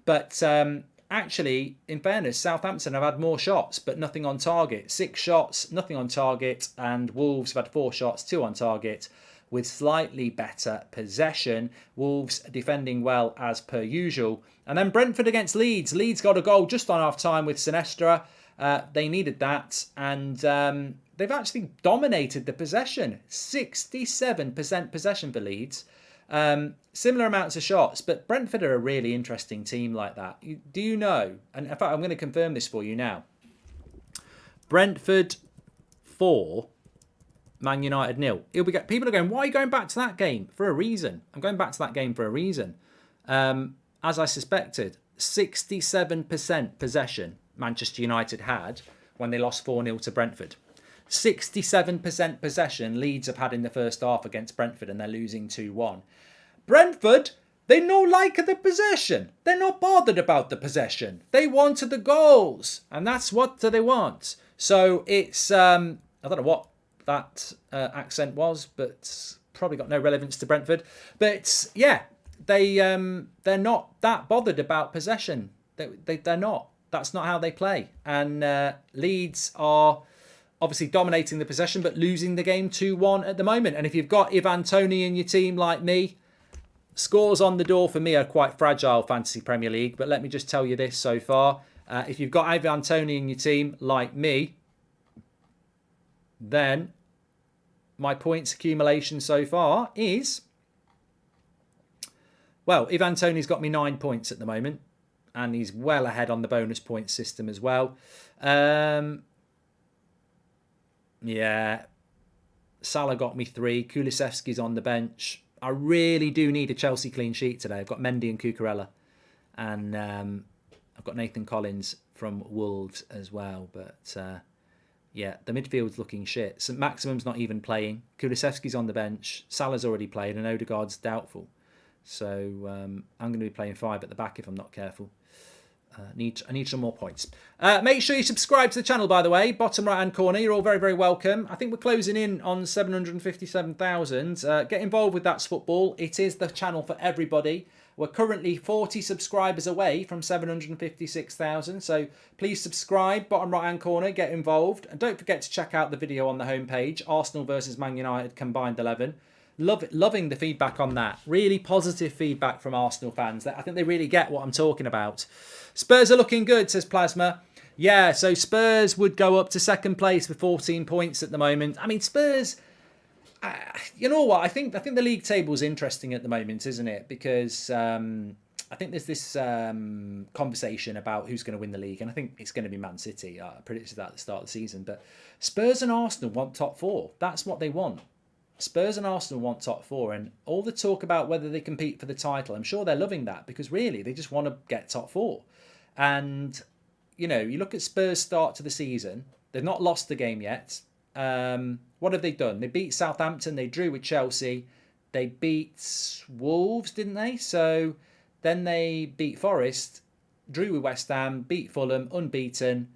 but actually, in fairness, Southampton have had more shots, but nothing on target. 6 shots, nothing on target, and Wolves have had 4 shots, 2 on target, with slightly better possession. Wolves defending well as per usual. And then Brentford against Leeds. Leeds got a goal just on half-time with Sinestra. They needed that, and they've actually dominated the possession. 67% possession for Leeds. Similar amounts of shots, but Brentford are a really interesting team like that. Do you know? And in fact, I'm going to confirm this for you now. Brentford 4, Man United 0. People are going, why are you going back to that game? For a reason. I'm going back to that game for a reason. As I suspected, 67% possession Manchester United had when they lost 4-0 to Brentford. 67% possession Leeds have had in the first half against Brentford, and they're losing 2-1. Brentford, they no like the possession. They're not bothered about the possession. They wanted the goals, and that's what they want. So it's, I don't know what that accent was, but probably got no relevance to Brentford. But yeah, they're not that bothered about possession. They're not. That's not how they play. And Leeds are obviously dominating the possession, but losing the game 2-1 at the moment. And if you've got Ivan Toney in your team like me, scores on the door for me are quite fragile, Fantasy Premier League. But let me just tell you this so far. If you've got Ivan Toney in your team like me, then my points accumulation so far is, well, Ivan Toney's got me 9 points at the moment. And he's well ahead on the bonus points system as well. Yeah, Salah got me 3. Kulusevski's on the bench. I really do need a Chelsea clean sheet today. I've got Mendy and Cucurella. And I've got Nathan Collins from Wolves as well. But yeah, the midfield's looking shit. St. Maximum's not even playing. Kulusevski's on the bench. Salah's already played and Odegaard's doubtful. So I'm going to be playing 5 at the back if I'm not careful. I need some more points. Make sure you subscribe to the channel, by the way. Bottom right-hand corner. You're all very, very welcome. I think we're closing in on 757,000. Get involved with That's Football. It is the channel for everybody. We're currently 40 subscribers away from 756,000. So please subscribe. Bottom right-hand corner. Get involved. And don't forget to check out the video on the homepage. Arsenal versus Man United combined 11. Loving the feedback on that. Really positive feedback from Arsenal fans. I think they really get what I'm talking about. Spurs are looking good, says Plasma. Yeah, so Spurs would go up to second place with 14 points at the moment. I mean, Spurs, You know what? I think the league table is interesting at the moment, isn't it? Because I think there's this conversation about who's going to win the league, and I think it's going to be Man City. I predicted that at the start of the season. But Spurs and Arsenal want top four. That's what they want. Spurs and Arsenal want top four, and all the talk about whether they compete for the title, I'm sure they're loving that, because really they just want to get top four. And, you know, you look at Spurs' start to the season, they've not lost the game yet. What have they done? They beat Southampton, they drew with Chelsea, they beat Wolves, didn't they? So then they beat Forest, drew with West Ham, beat Fulham, unbeaten.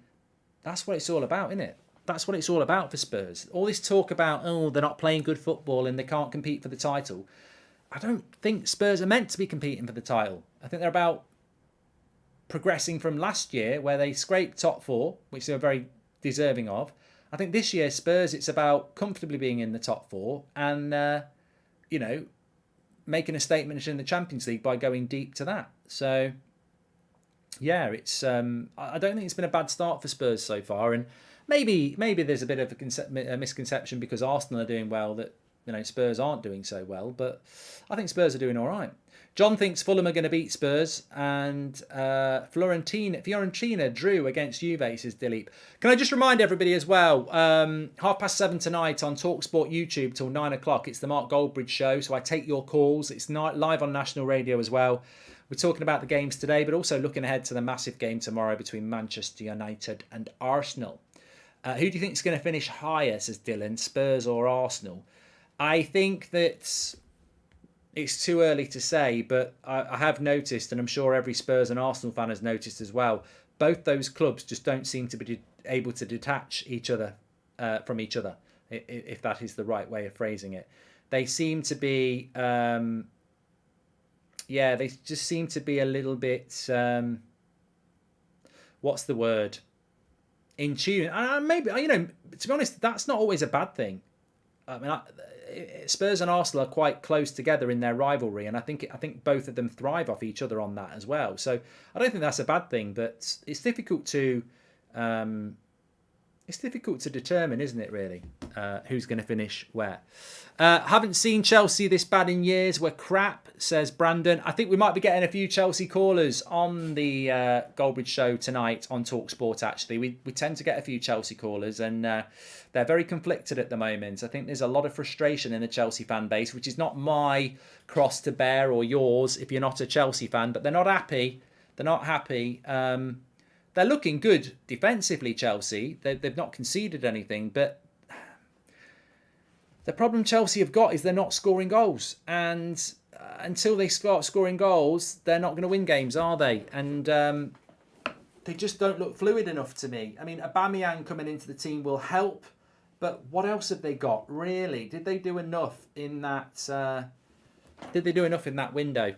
That's what it's all about, isn't it? That's what it's all about for Spurs. All this talk about, oh, they're not playing good football and they can't compete for the title. I don't think Spurs are meant to be competing for the title. I think they're about progressing from last year, where they scraped top four, which they were very deserving of. I think this year, Spurs, it's about comfortably being in the top four and, you know, making a statement in the Champions League by going deep to that. So, yeah, it's I don't think it's been a bad start for Spurs so far. And maybe there's a bit of a misconception because Arsenal are doing well that, you know, Spurs aren't doing so well. But I think Spurs are doing all right. John thinks Fulham are going to beat Spurs, and Fiorentina drew against Juve, says Dilip. Can I just remind everybody as well, 7:30 tonight on TalkSport YouTube till 9 o'clock, it's the Mark Goldbridge show, so I take your calls. It's live on national radio as well. We're talking about the games today, but also looking ahead to the massive game tomorrow between Manchester United and Arsenal. Who do you think is going to finish higher, says Dylan, Spurs or Arsenal? I think that it's too early to say, but I have noticed, and I'm sure every Spurs and Arsenal fan has noticed as well, both those clubs just don't seem to be able to detach each other from each other, if that is the right way of phrasing it. They seem to be, they just seem to be a little bit, what's the word? In tune. Maybe, you know, to be honest, that's not always a bad thing. I mean, Spurs and Arsenal are quite close together in their rivalry, and I think both of them thrive off each other on that as well. So I don't think that's a bad thing, but it's difficult to determine, isn't it? Really, who's going to finish where? Haven't seen Chelsea this bad in years. We're crap, says Brandon. I think we might be getting a few Chelsea callers on the Goldbridge show tonight on TalkSport. Actually, we tend to get a few Chelsea callers, and they're very conflicted at the moment. I think there's a lot of frustration in the Chelsea fan base, which is not my cross to bear or yours if you're not a Chelsea fan. But they're not happy. They're not happy. They're looking good defensively, Chelsea. They've not conceded anything, but the problem Chelsea have got is they're not scoring goals. And until they start scoring goals, they're not going to win games, are they? And they just don't look fluid enough to me. I mean, Aubameyang coming into the team will help, but what else have they got, really? Did they do enough in that window?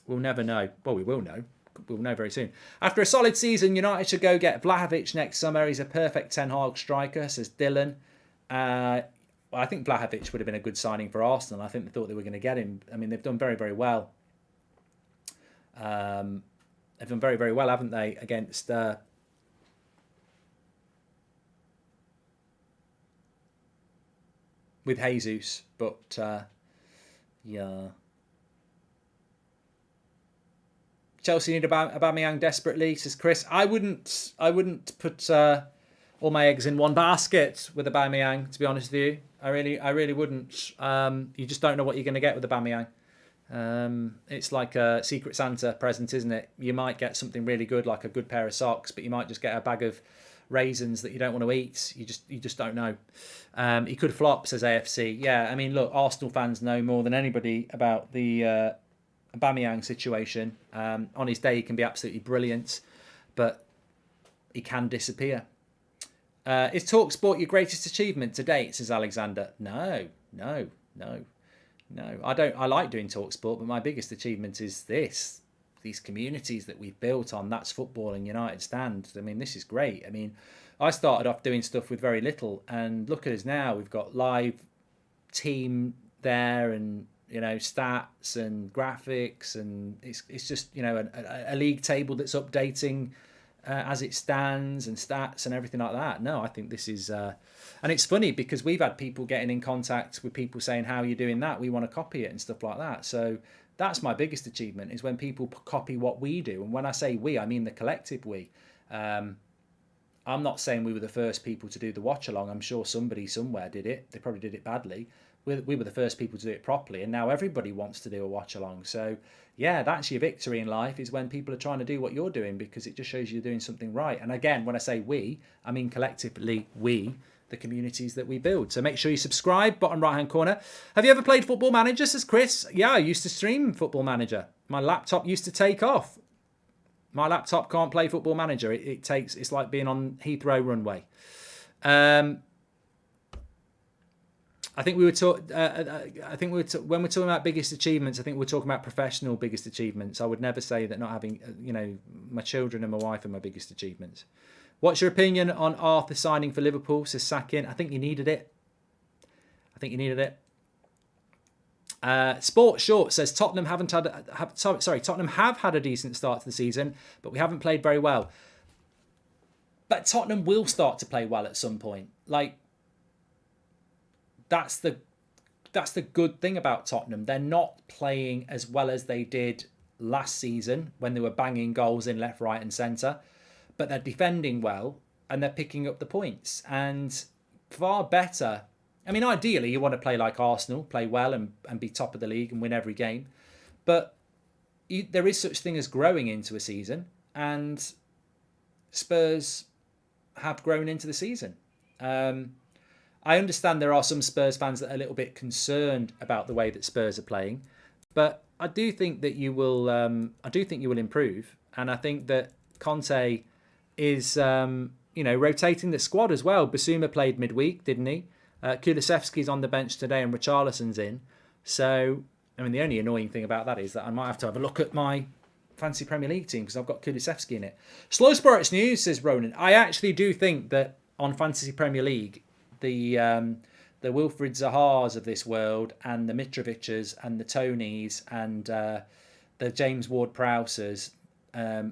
We'll never know. Well, we will know. We'll know very soon. After a solid season, United should go get Vlahovic next summer. He's a perfect Ten Hag striker, says Dylan. I think Vlahovic would have been a good signing for Arsenal. I think they thought they were going to get him. I mean, they've done very, very well. They've done very, very well, haven't they, against with Jesus. But yeah. Chelsea need Aubameyang desperately, says Chris. I wouldn't put all my eggs in one basket with Aubameyang, to be honest with you. I really wouldn't. You just don't know what you're going to get with Aubameyang. It's like a Secret Santa present, isn't it? You might get something really good, like a good pair of socks, but you might just get a bag of raisins that you don't want to eat. You just don't know. He could flop, says AFC. Yeah, I mean, look, Arsenal fans know more than anybody about the Aubameyang situation. On his day, he can be absolutely brilliant, but he can disappear. Is TalkSport your greatest achievement to date, says Alexander? No. I like doing TalkSport, but my biggest achievement is these communities that we've built on That's Football and United Stand. I mean, this is great. I mean, I started off doing stuff with very little, and look at us now. We've got live team there, and you know, stats and graphics, and it's just, you know, a league table that's updating as it stands and stats and everything like that. No, I think this is... and it's funny because we've had people getting in contact with people saying, how are you doing that? We want to copy it and stuff like that. So that's my biggest achievement, is when people copy what we do. And when I say we, I mean the collective we. I'm not saying we were the first people to do the watch-along. I'm sure somebody somewhere did it. They probably did it badly. We were the first people to do it properly, and now everybody wants to do a watch-along. So, yeah, that's your victory in life, is when people are trying to do what you're doing, because it just shows you're doing something right. And again, when I say we, I mean collectively we, the communities that we build. So make sure you subscribe, bottom right-hand corner. Have you ever played Football Manager, says Chris? Yeah, I used to stream Football Manager. My laptop used to take off. My laptop can't play Football Manager. It's like being on Heathrow runway. I think when we're talking about biggest achievements, I think we're talking about professional biggest achievements. I would never say that not having, my children and my wife are my biggest achievements. What's your opinion on Arthur signing for Liverpool, says Sakin? I think you needed it. Sport Short says Tottenham Tottenham have had a decent start to the season, but we haven't played very well. But Tottenham will start to play well at some point. That's the good thing about Tottenham. They're not playing as well as they did last season when they were banging goals in left, right, and centre, but they're defending well and they're picking up the points. And far better. I mean, ideally, you want to play like Arsenal, play well and be top of the league and win every game. But there is such thing as growing into a season, and Spurs have grown into the season. I understand there are some Spurs fans that are a little bit concerned about the way that Spurs are playing, but I do think that you will. I do think you will improve, and I think that Conte is, rotating the squad as well. Basuma played midweek, didn't he? Kulusevski's on the bench today, and Richarlison's in. So, I mean, the only annoying thing about that is that I might have to have a look at my fancy Premier League team because I've got Kulusevski in it. Slow Sports News, says Ronan. I actually do think that on Fantasy Premier League, the Wilfried Zahars of this world and the Mitrovic's and the Toneys and the James Ward-Prowsers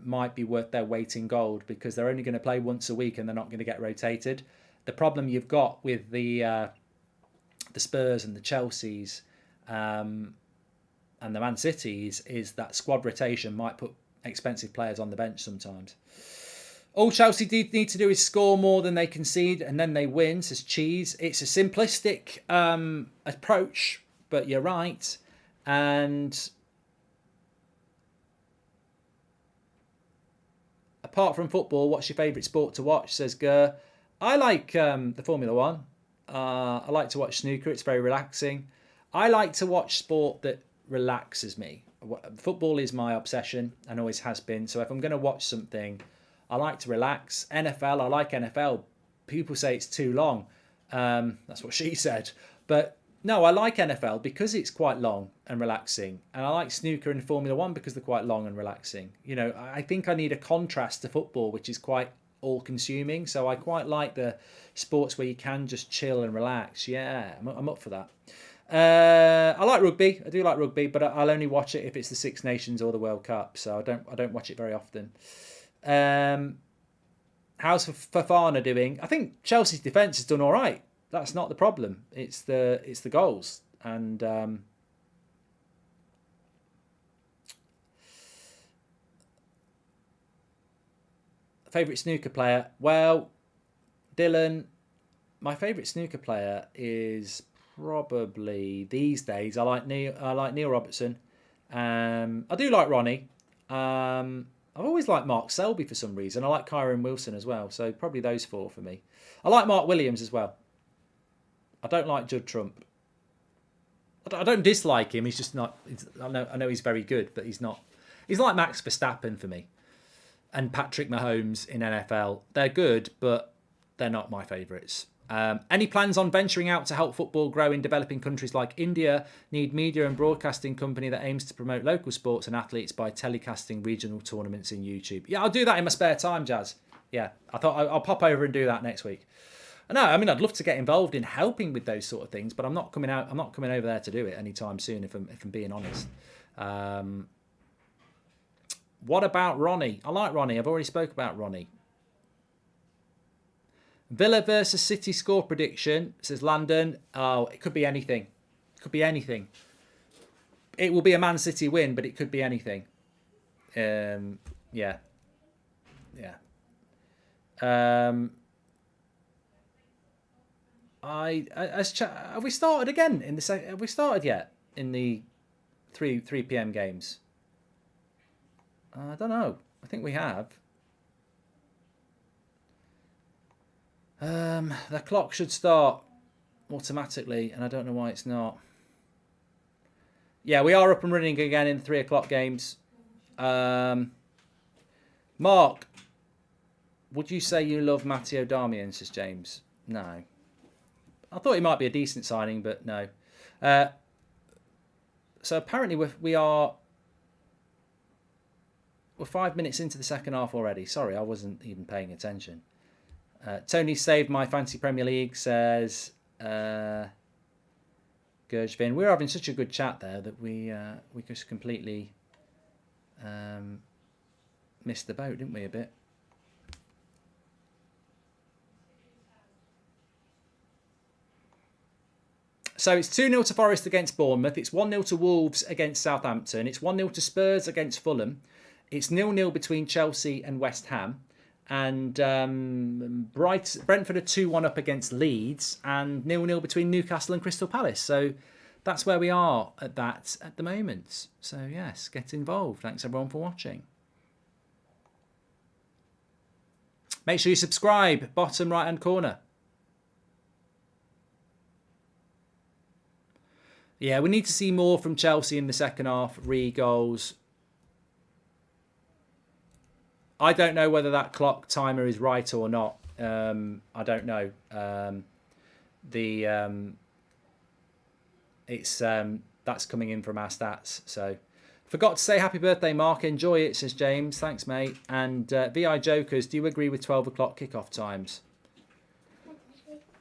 might be worth their weight in gold, because they're only going to play once a week and they're not going to get rotated. The problem you've got with the Spurs and the Chelseas and the Man Cities is that squad rotation might put expensive players on the bench sometimes. All Chelsea need to do is score more than they concede, and then they win, says Cheese. It's a simplistic approach, but you're right. And apart from football, what's your favourite sport to watch, says Gur. I like the Formula One. I like to watch snooker. It's very relaxing. I like to watch sport that relaxes me. Football is my obsession and always has been. So if I'm going to watch something, I like to relax. NFL, I like NFL. People say it's too long. That's what she said. But no, I like NFL because it's quite long and relaxing. And I like snooker and Formula One because they're quite long and relaxing. I think I need a contrast to football, which is quite all-consuming. So I quite like the sports where you can just chill and relax. Yeah, I'm up for that. I like rugby. I do like rugby, but I'll only watch it if it's the Six Nations or the World Cup. So I don't watch it very often. How's Fofana doing? I think Chelsea's defence has done all right. That's not the problem. It's the goals. And favourite snooker player? Well, Dylan, my favourite snooker player is probably these days. I like Neil Robertson. I do like Ronnie. I've always liked Mark Selby for some reason. I like Kyron Wilson as well. So probably those four for me. I like Mark Williams as well. I don't like Judd Trump. I don't dislike him. He's just not. I know he's very good, but he's not. He's like Max Verstappen for me, and Patrick Mahomes in NFL. They're good, but they're not my favourites. Any plans on venturing out to help football grow in developing countries like India? Need media and broadcasting company that aims to promote local sports and athletes by telecasting regional tournaments in YouTube. Yeah, I'll do that in my spare time, Jazz. Yeah, I thought I'll pop over and do that next week. No, I mean, I'd love to get involved in helping with those sort of things, but I'm not coming over there to do it anytime soon, if I'm being honest. What about Ronnie? I like Ronnie. I've already spoke about Ronnie. Villa versus City score prediction, says Landon. Oh, it could be anything. It could be anything. It will be a Man City win, but it could be anything. Yeah. Have we started again in the have we started yet in the 3 p.m. games? I don't know. I think we have. The clock should start automatically, and I don't know why it's not. Yeah, we are up and running again in the 3 o'clock games. Mark, would you say you love Matteo Darmian, says James? No. I thought he might be a decent signing, but no. So apparently we're 5 minutes into the second half already. Sorry, I wasn't even paying attention. Toney saved my fantasy Premier League, says Gershvin. We're having such a good chat there that we just completely missed the boat, didn't we, a bit? So it's 2-0 to Forest against Bournemouth. It's 1-0 to Wolves against Southampton. It's 1-0 to Spurs against Fulham. It's 0-0 between Chelsea and West Ham. And Brentford are 2-1 up against Leeds. And 0-0 between Newcastle and Crystal Palace. So that's where we are at the moment. So yes, get involved. Thanks everyone for watching. Make sure you subscribe. Bottom right hand corner. Yeah, we need to see more from Chelsea in the second half. Goals. I don't know whether that clock timer is right or not. I don't know. That's coming in from our stats. So, forgot to say happy birthday, Mark. Enjoy it, says James. Thanks, mate. And VI Jokers, do you agree with 12 o'clock kickoff times?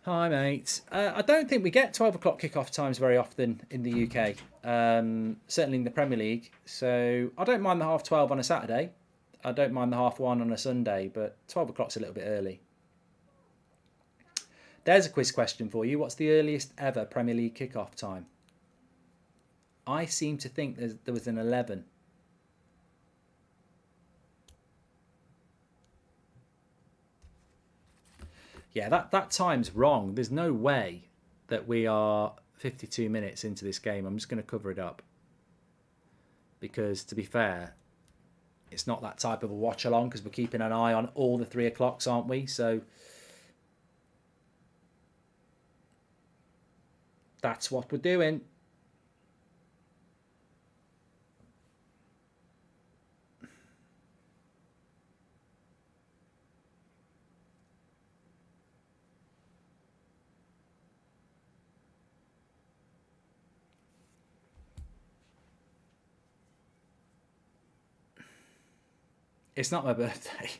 Hi, mate. I don't think we get 12 o'clock kickoff times very often in the UK, certainly in the Premier League. So I don't mind the 12:30 on a Saturday. I don't mind the 1:30 on a Sunday, but 12 o'clock's a little bit early. There's a quiz question for you. What's the earliest ever Premier League kickoff time? I seem to think there was an 11. Yeah, that time's wrong. There's no way that we are 52 minutes into this game. I'm just going to cover it up. Because, to be fair, it's not that type of a watch-along because we're keeping an eye on all the 3 o'clocks, aren't we? So, that's what we're doing. It's not my birthday.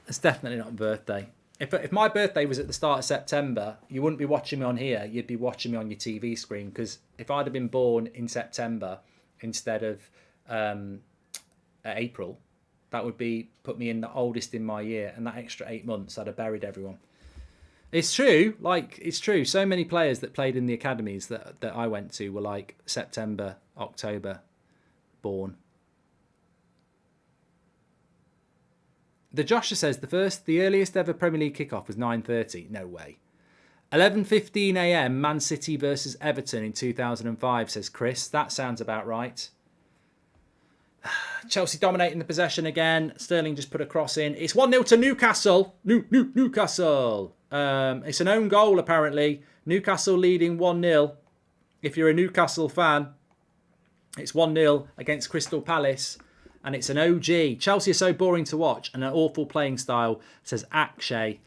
It's definitely not my birthday. If my birthday was at the start of September, you wouldn't be watching me on here. You'd be watching me on your TV screen. Because if I'd have been born in September instead of April, that would be put me in the oldest in my year. And that extra 8 months, I'd have buried everyone. It's true. It's true. So many players that played in the academies that I went to were like September, October born. The Joshua says the earliest ever Premier League kickoff was 9:30. No way. 11:15 a.m. Man City versus Everton in 2005, says Chris. That sounds about right. Chelsea dominating the possession again. Sterling just put a cross in. It's 1-0 to Newcastle. Newcastle. It's an own goal, apparently. Newcastle leading 1-0. If you're a Newcastle fan, it's 1-0 against Crystal Palace. And it's an OG. Chelsea are so boring to watch and an awful playing style, says Akshay.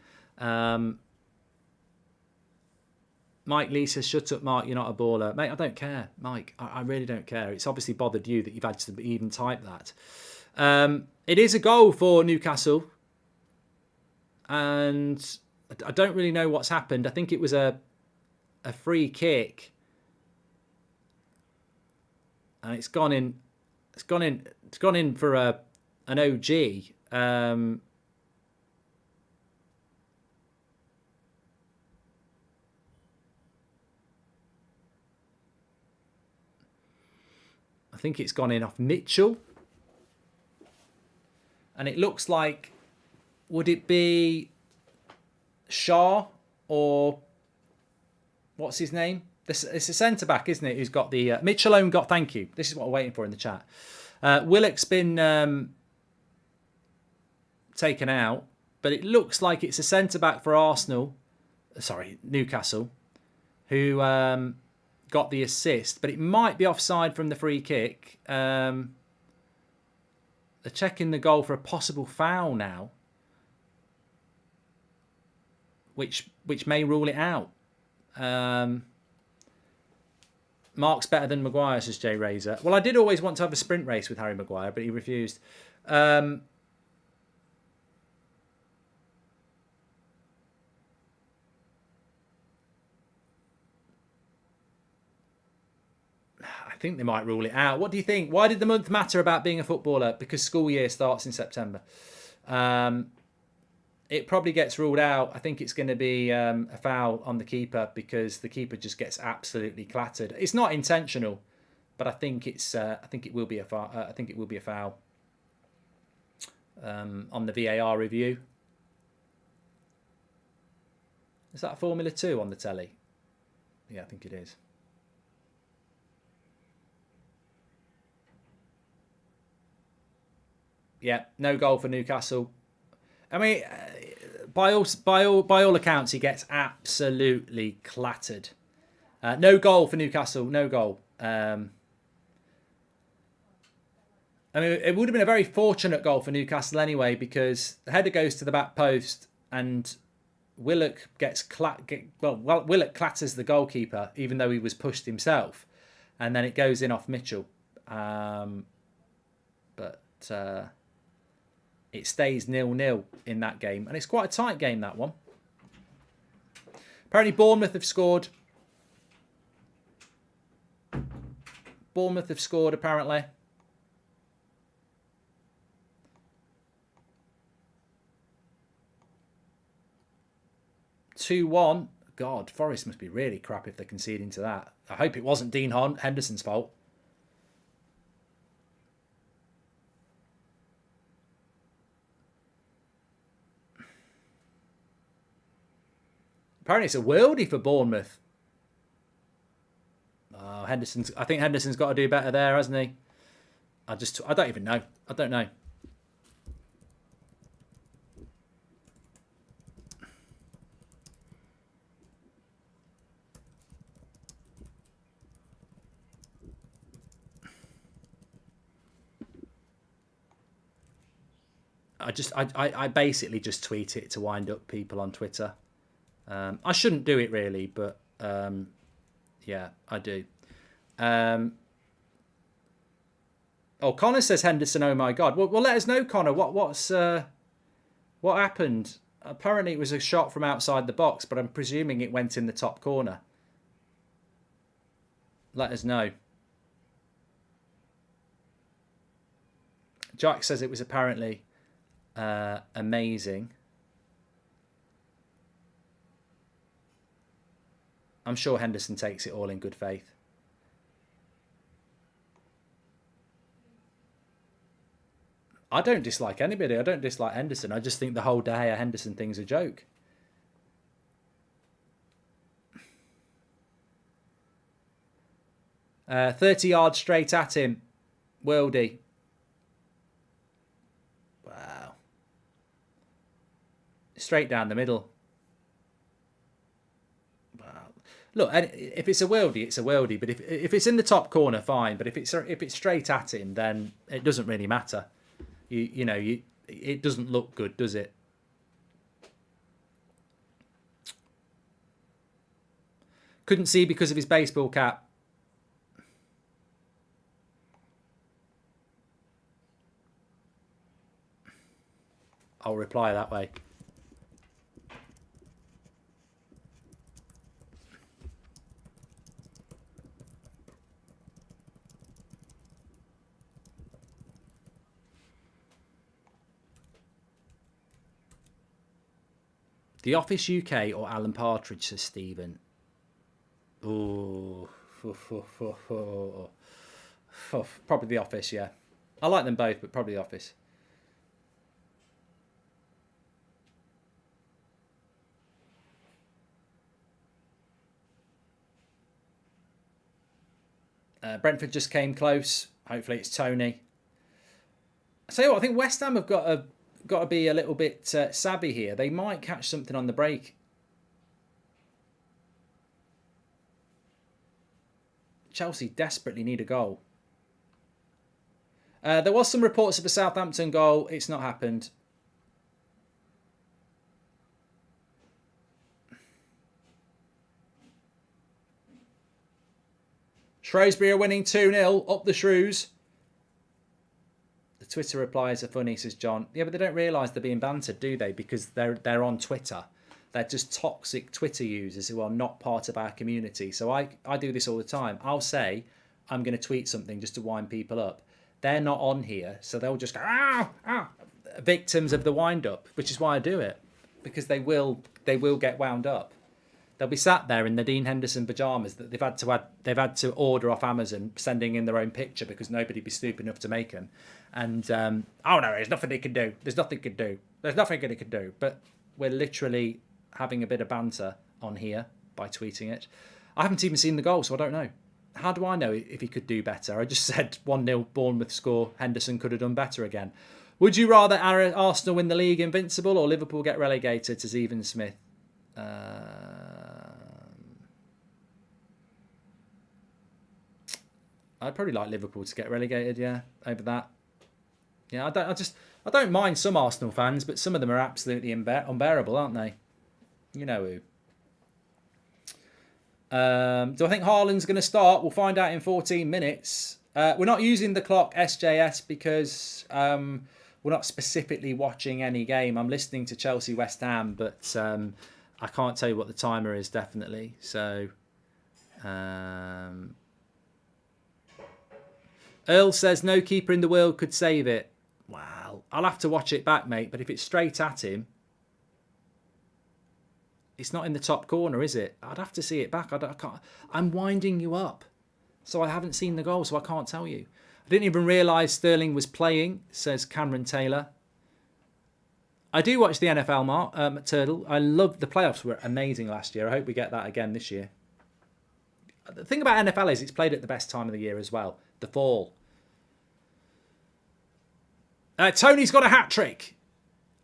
Mike Lee says, shut up, Mark, you're not a baller. Mate, I don't care, Mike. I really don't care. It's obviously bothered you that you've had to even type that. It is a goal for Newcastle. And I don't really know what's happened. I think it was a free kick. And it's gone in for a an OG. I think it's gone in off Mitchell. And it looks like, would it be Shaw or what's his name? It's a centre-back, isn't it, who's got the... Watchalong got... Thank you. This is what I'm waiting for in the chat. Willock's been taken out, but it looks like it's a centre-back for Arsenal. Sorry, Newcastle, who got the assist, but it might be offside from the free kick. They're checking the goal for a possible foul now, which may rule it out. Mark's better than Maguire, says Jay Razor. Well, I did always want to have a sprint race with Harry Maguire, but he refused. I think they might rule it out. What do you think? Why did the month matter about being a footballer? Because school year starts in September. It probably gets ruled out. I think it's going to be a foul on the keeper because the keeper just gets absolutely clattered. It's not intentional, but I think it's. I think it will be a foul. I think it will be a foul on the VAR review. Is that Formula 2 on the telly? Yeah, I think it is. Yeah, no goal for Newcastle. I mean, by all accounts, he gets absolutely clattered. No goal for Newcastle. No goal. I mean, it would have been a very fortunate goal for Newcastle anyway, because the header goes to the back post and Willock Willock clatters the goalkeeper, even though he was pushed himself, and then it goes in off Mitchell. But it stays 0-0 in that game. And it's quite a tight game, that one. Apparently Bournemouth have scored. Bournemouth have scored, apparently. (2-1). God, Forest must be really crap if they're conceding to that. I hope it wasn't Dean Henderson's fault. Apparently it's a worldie for Bournemouth. Oh, I think Henderson's got to do better there, hasn't he? I don't even know. I don't know. I basically just tweet it to wind up people on Twitter. I shouldn't do it really, but yeah, I do. Oh, Connor says Henderson. Oh my God. Well, let us know, Connor. What happened? Apparently, it was a shot from outside the box, but I'm presuming it went in the top corner. Let us know. Jack says it was apparently amazing. I'm sure Henderson takes it all in good faith. I don't dislike anybody. I don't dislike Henderson. I just think the whole De Gea Henderson thing's a joke. Uh, 30 yards straight at him. Worldie. Wow. Straight down the middle. Look, if it's a worldie, it's a worldie. But if it's in the top corner, fine. But if it's straight at him, then it doesn't really matter. It doesn't look good, does it? Couldn't see because of his baseball cap. I'll reply that way. The Office UK or Alan Partridge, says Stephen. Oh, probably The Office, yeah. I like them both, but probably The Office. Brentford just came close. Hopefully it's Toney. I tell you what, I think West Ham have got to be a little bit savvy here. They might catch something on the break. Chelsea desperately need a goal. There was some reports of a Southampton goal. It's not happened. Shrewsbury are winning 2-0. Up the Shrews. The Twitter replies are funny, says John. Yeah, but they don't realise they're being bantered, do they? Because they're on Twitter. They're just toxic Twitter users who are not part of our community. So I do this all the time. I'll say I'm going to tweet something just to wind people up. They're not on here, so they'll just go, victims of the wind-up, which is why I do it. Because they will get wound up. They'll be sat there in the Dean Henderson pyjamas that they've had to order off Amazon, sending in their own picture because nobody'd be stupid enough to make them. And oh no, there's nothing they can do. There's nothing they can do. There's nothing they can do. But we're literally having a bit of banter on here by tweeting it. I haven't even seen the goal, so I don't know. How do I know if he could do better? I just said 1-0 Bournemouth score. Henderson could have done better again. Would you rather Arsenal win the league invincible or Liverpool get relegated, to Stephen Smith? I'd probably like Liverpool to get relegated, yeah, over that. Yeah, I don't mind some Arsenal fans, but some of them are absolutely unbearable, aren't they? You know who. Do I think Haaland's going to start? We'll find out in 14 minutes. We're not using the clock SJS because we're not specifically watching any game. I'm listening to Chelsea West Ham, but I can't tell you what the timer is, definitely. So, Earl says no keeper in the world could save it. Well, I'll have to watch it back, mate. But if it's straight at him, it's not in the top corner, is it? I'd have to see it back. I can't. I'm winding you up. So I haven't seen the goal, so I can't tell you. I didn't even realise Sterling was playing, says Cameron Taylor. I do watch the NFL, Mark, Turtle. I love the playoffs were amazing last year. I hope we get that again this year. The thing about NFL is it's played at the best time of the year as well, the fall. Tony's got a hat-trick.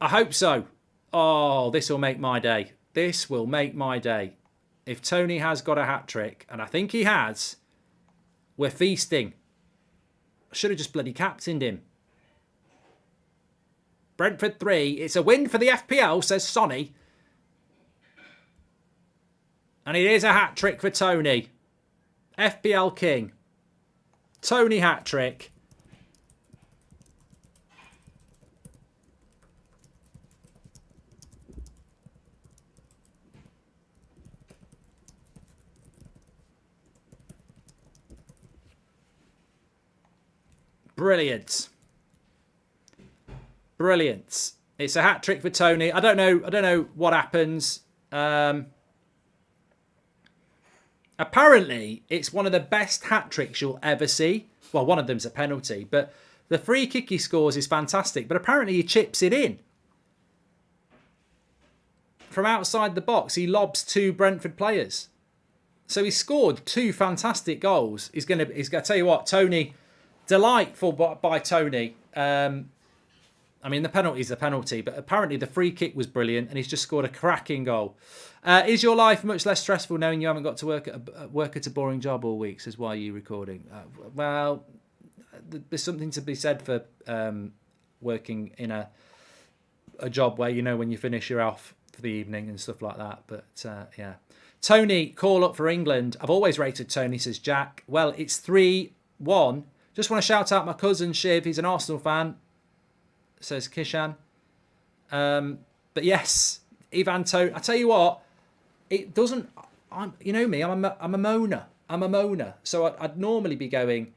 I hope so. Oh, this will make my day. This will make my day. If Toney has got a hat-trick, and I think he has, we're feasting. I should have just bloody captained him. Brentford 3. It's a win for the FPL, says Sonny. And it is a hat-trick for Toney. FPL King. Toney hat-trick. Brilliant. Brilliant. It's a hat-trick for Toney. I don't know what happens. Apparently, it's one of the best hat-tricks you'll ever see. Well, one of them's a penalty, but the free kick he scores is fantastic. But apparently he chips it in. From outside the box, he lobs 2 Brentford players. So he scored 2 fantastic goals. He's gonna tell you what, Toney, delightful by Toney. I mean, the penalty's a penalty, but apparently the free kick was brilliant, and he's just scored a cracking goal. Is your life much less stressful knowing you haven't got to work at a boring job all week? Says, why are you recording? Well, there's something to be said for working in a job where, you know, when you finish, you're off for the evening and stuff like that. But, yeah. Toney, call up for England. I've always rated Toney, says Jack. Well, it's 3-1. Just want to shout out my cousin, Shiv. He's an Arsenal fan, says Kishan. But yes, Ivan Toney. I tell you what, it doesn't. You know me. I'm a moaner. I'm a moaner. So I'd normally be going,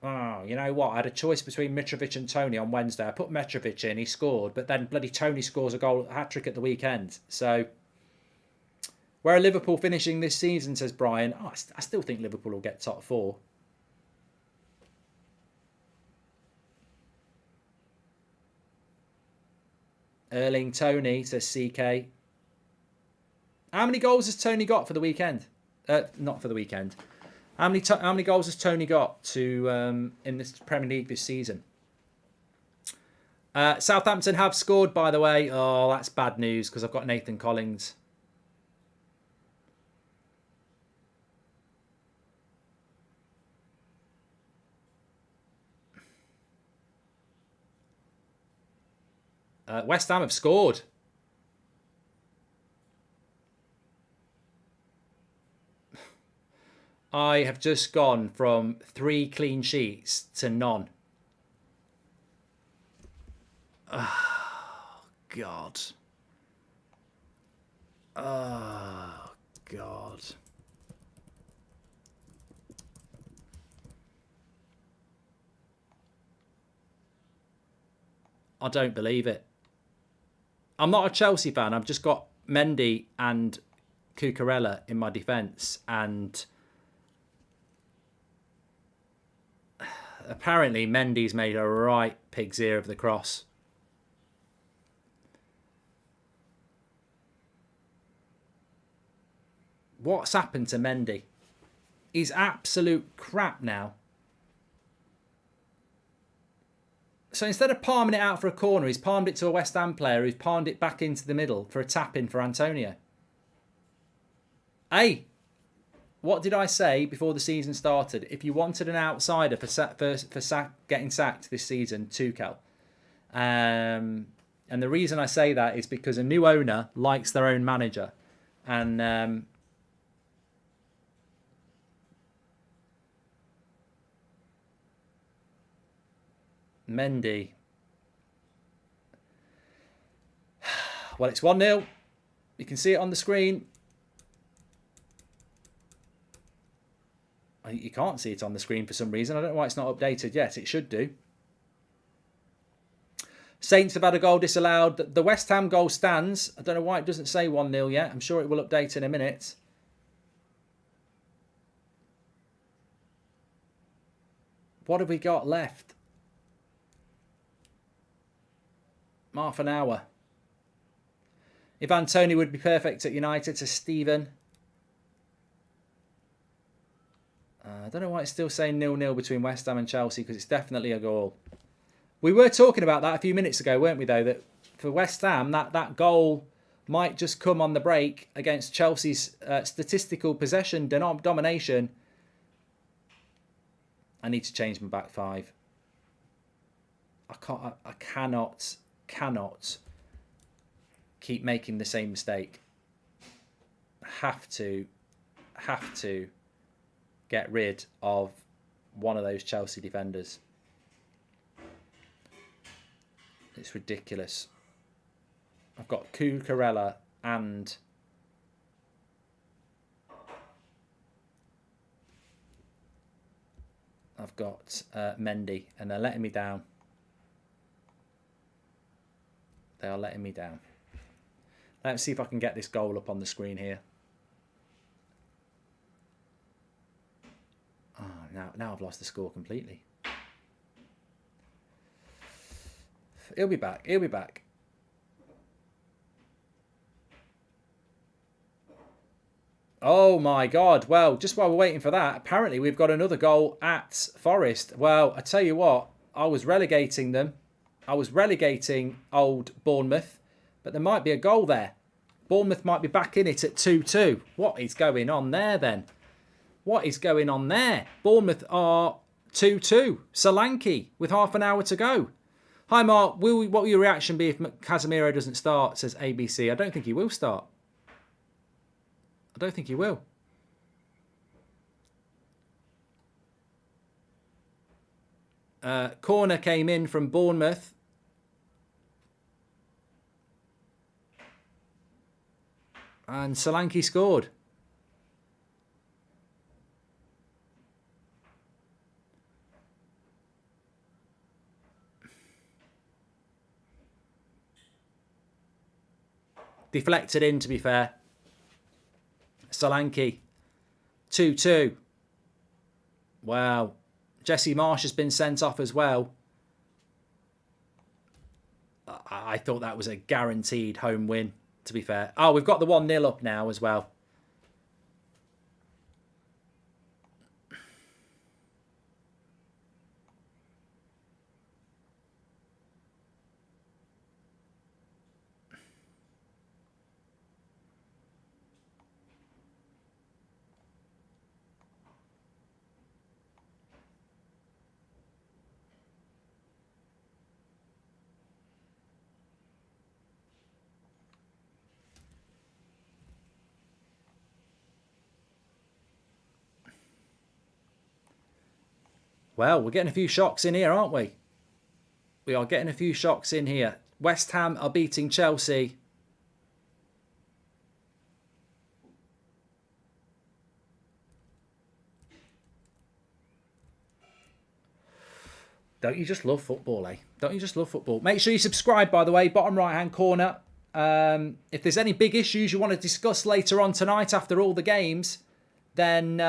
Oh, you know what? I had a choice between Mitrovic and Toney on Wednesday. I put Mitrovic in, he scored, but then bloody Toney scores a hat-trick at the weekend. So, where are Liverpool finishing this season, says Brian. Oh, I still think Liverpool will get top 4. Erling Toney, says CK. How many goals has Toney got for the weekend? Not for the weekend. How many goals has Toney got to in this Premier League this season? Southampton have scored, by the way. Oh, that's bad news because I've got Nathan Collins. West Ham have scored. I have just gone from 3 clean sheets to none. Oh, God. Oh, God. I don't believe it. I'm not a Chelsea fan. I've just got Mendy and Cucurella in my defence, and apparently Mendy's made a right pig's ear of the cross. What's happened to Mendy? He's absolute crap now. So instead of palming it out for a corner, he's palmed it to a West Ham player who's palmed it back into the middle for a tap-in for Antonio. Hey, what did I say before the season started? If you wanted an outsider for getting sacked this season, Tuchel. And the reason I say that is because a new owner likes their own manager. And Mendy. Well, it's 1-0. You can see it on the screen. You can't see it on the screen for some reason. I don't know why it's not updated yet. It should do. Saints have had a goal disallowed. The West Ham goal stands. I don't know why it doesn't say 1-0 yet. I'm sure it will update in a minute. What have we got left? Half an hour. Ivan Toney would be perfect at United, to Stephen. I don't know why it's still saying 0-0 between West Ham and Chelsea, because it's definitely a goal. We were talking about that a few minutes ago, weren't we, though? That for West Ham, that goal might just come on the break against Chelsea's statistical possession domination. I need to change my back 5. I cannot keep making the same mistake. Have to get rid of one of those Chelsea defenders. It's ridiculous. I've got Cucurella and I've got Mendy, and they're letting me down. They are letting me down. Let's see if I can get this goal up on the screen here. Oh, now I've lost the score completely. He'll be back. He'll be back. Oh my God. Well, just while we're waiting for that, apparently we've got another goal at Forest. Well, I tell you what, I was relegating them. I was relegating old Bournemouth, but there might be a goal there. Bournemouth might be back in it at 2-2. What is going on there then? What is going on there? Bournemouth are 2-2. Solanke with half an hour to go. Hi Mark, what will your reaction be if Casemiro doesn't start, says ABC. I don't think he will start. I don't think he will. Corner came in from Bournemouth. And Solanke scored. Deflected in, to be fair. Solanke. 2-2. Wow. Jesse Marsh has been sent off as well. I thought that was a guaranteed home win, to be fair. Oh, we've got the 1-0 up now as well. Well, we're getting a few shocks in here, aren't we? We are getting a few shocks in here. West Ham are beating Chelsea. Don't you just love football, eh? Don't you just love football? Make sure you subscribe, by the way, bottom right-hand corner. If there's any big issues you want to discuss later on tonight after all the games, then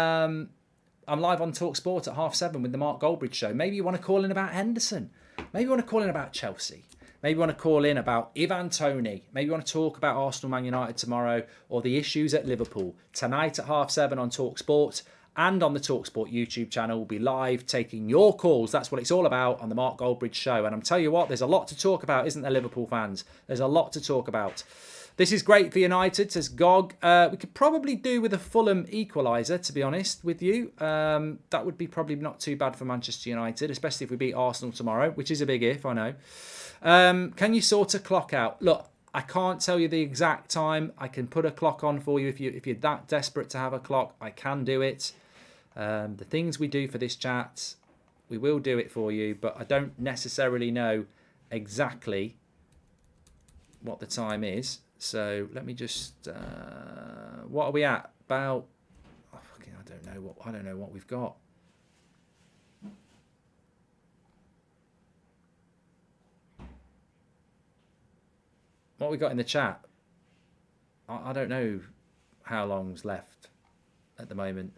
I'm live on TalkSport at 7:30 with the Mark Goldbridge show. Maybe you want to call in about Henderson. Maybe you want to call in about Chelsea. Maybe you want to call in about Ivan Toney. Maybe you want to talk about Arsenal Man United tomorrow or the issues at Liverpool. Tonight at 7:30 on TalkSport and on the TalkSport YouTube channel. We'll be live taking your calls. That's what it's all about on the Mark Goldbridge show. And I'm telling you what, there's a lot to talk about, isn't there, Liverpool fans? There's a lot to talk about. This is great for United, says Gog. We could probably do with a Fulham equaliser, to be honest with you. That would be probably not too bad for Manchester United, especially if we beat Arsenal tomorrow, which is a big if, I know. Can you sort a clock out? Look, I can't tell you the exact time. I can put a clock on for you if you're that desperate to have a clock. I can do it. The things we do for this chat, we will do it for you, but I don't necessarily know exactly what the time is. So let me just. What are we at? About. Oh, fucking, I don't know what we've got. What we got in the chat? I don't know how long's left at the moment.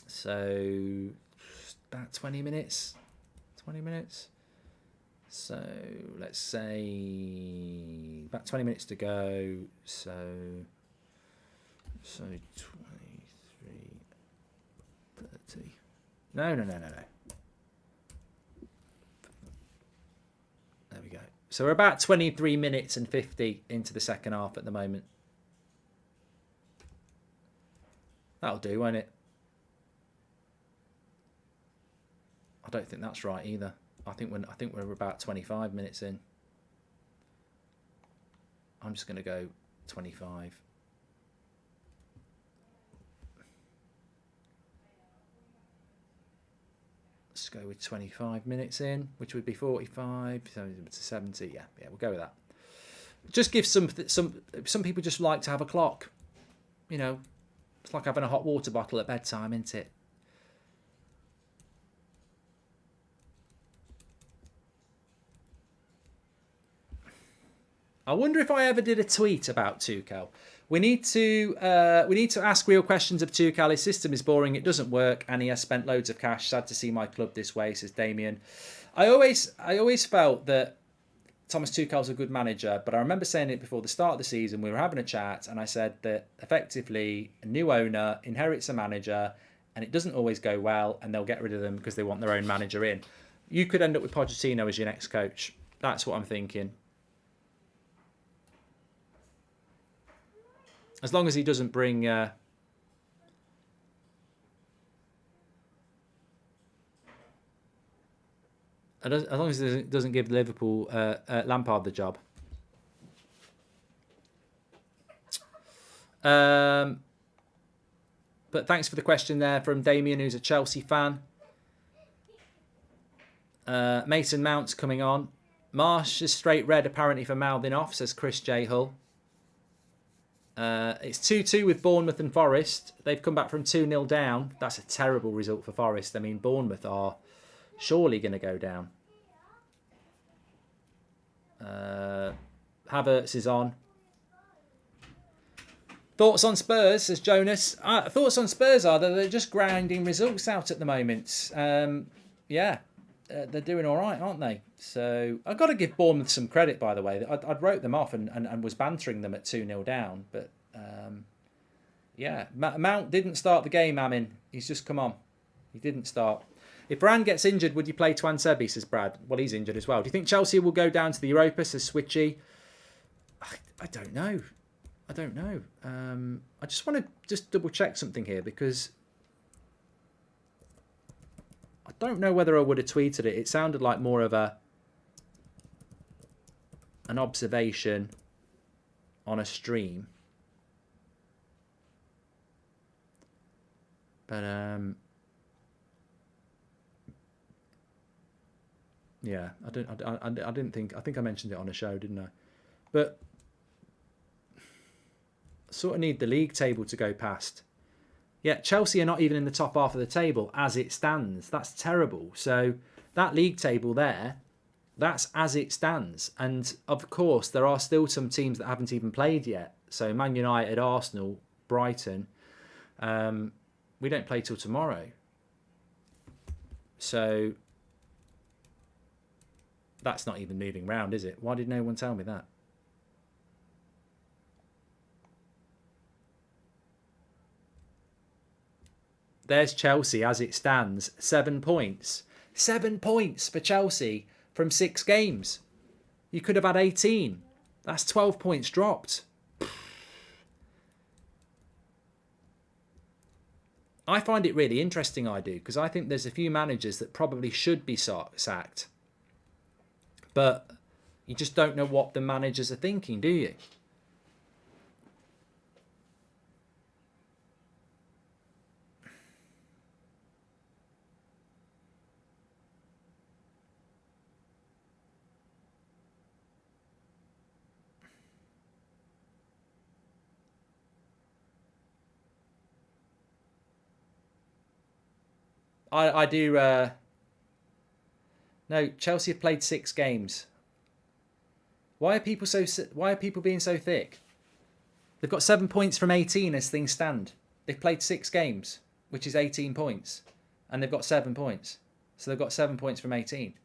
So about 20 minutes. 20 minutes. So let's say about 20 minutes to go. So 23, 30. No. There we go. So we're about 23 minutes and 50 into the second half at the moment. That'll do, won't it? I don't think that's right either. I think we're about 25 minutes in. I'm just going to go 25. Let's go with 25 minutes in, which would be 45, so 70. Yeah, we'll go with that. Just give some people just like to have a clock. You know, it's like having a hot water bottle at bedtime, isn't it? I wonder if I ever did a tweet about Tuchel. We need to ask real questions of Tuchel. His system is boring. It doesn't work, and he has spent loads of cash. Sad to see my club this way, says Damien. I always felt that Thomas Tuchel's a good manager, but I remember saying it before the start of the season. We were having a chat, and I said that effectively a new owner inherits a manager, and it doesn't always go well, and they'll get rid of them because they want their own manager in. You could end up with Pochettino as your next coach. That's what I'm thinking. As long as he doesn't bring... as long as he doesn't give Liverpool Lampard the job. But thanks for the question there from Damien, who's a Chelsea fan. Mason Mount's coming on. Marsh is straight red apparently for mouthing off, says Chris J. Hull. It's 2-2 with Bournemouth and Forest. They've come back from 2-0 down. That's a terrible result for Forest. I mean, Bournemouth are surely going to go down. Havertz is on. Thoughts on Spurs, says Jonas. Thoughts on Spurs are that they're just grinding results out at the moment. Yeah, they're doing all right, aren't they? So I've got to give Bournemouth some credit, by the way. I wrote them off and was bantering them at 2-0 down. But yeah, Mount didn't start the game, Amin. He's just come on. He didn't start. If Varane gets injured, would you play Twansebi, says Brad? Well, he's injured as well. Do you think Chelsea will go down to the Europa, says Switchy? I don't know. I don't know. I just want to double check something here because I don't know whether I would have tweeted it. It sounded like more of an observation on a stream. But yeah, I didn't think. I think I mentioned it on a show, didn't I? But sort of need the league table to go past. Yeah, Chelsea are not even in the top half of the table as it stands. That's terrible. So that league table there, that's as it stands. And of course, there are still some teams that haven't even played yet. So Man United, Arsenal, Brighton. We don't play till tomorrow. So that's not even moving round, is it? Why did no one tell me that? There's Chelsea as it stands. 7 points. 7 points for Chelsea from 6 games. You could have had 18. That's 12 points dropped. I find it really interesting, I do, because I think there's a few managers that probably should be sacked. But you just don't know what the managers are thinking, do you? I do. No, Chelsea have played 6 games. Why are people being so thick? They've got 7 points from 18 as things stand. They've played 6 games, which is 18 points, and they've got 7 points. So they've got 7 points from 18.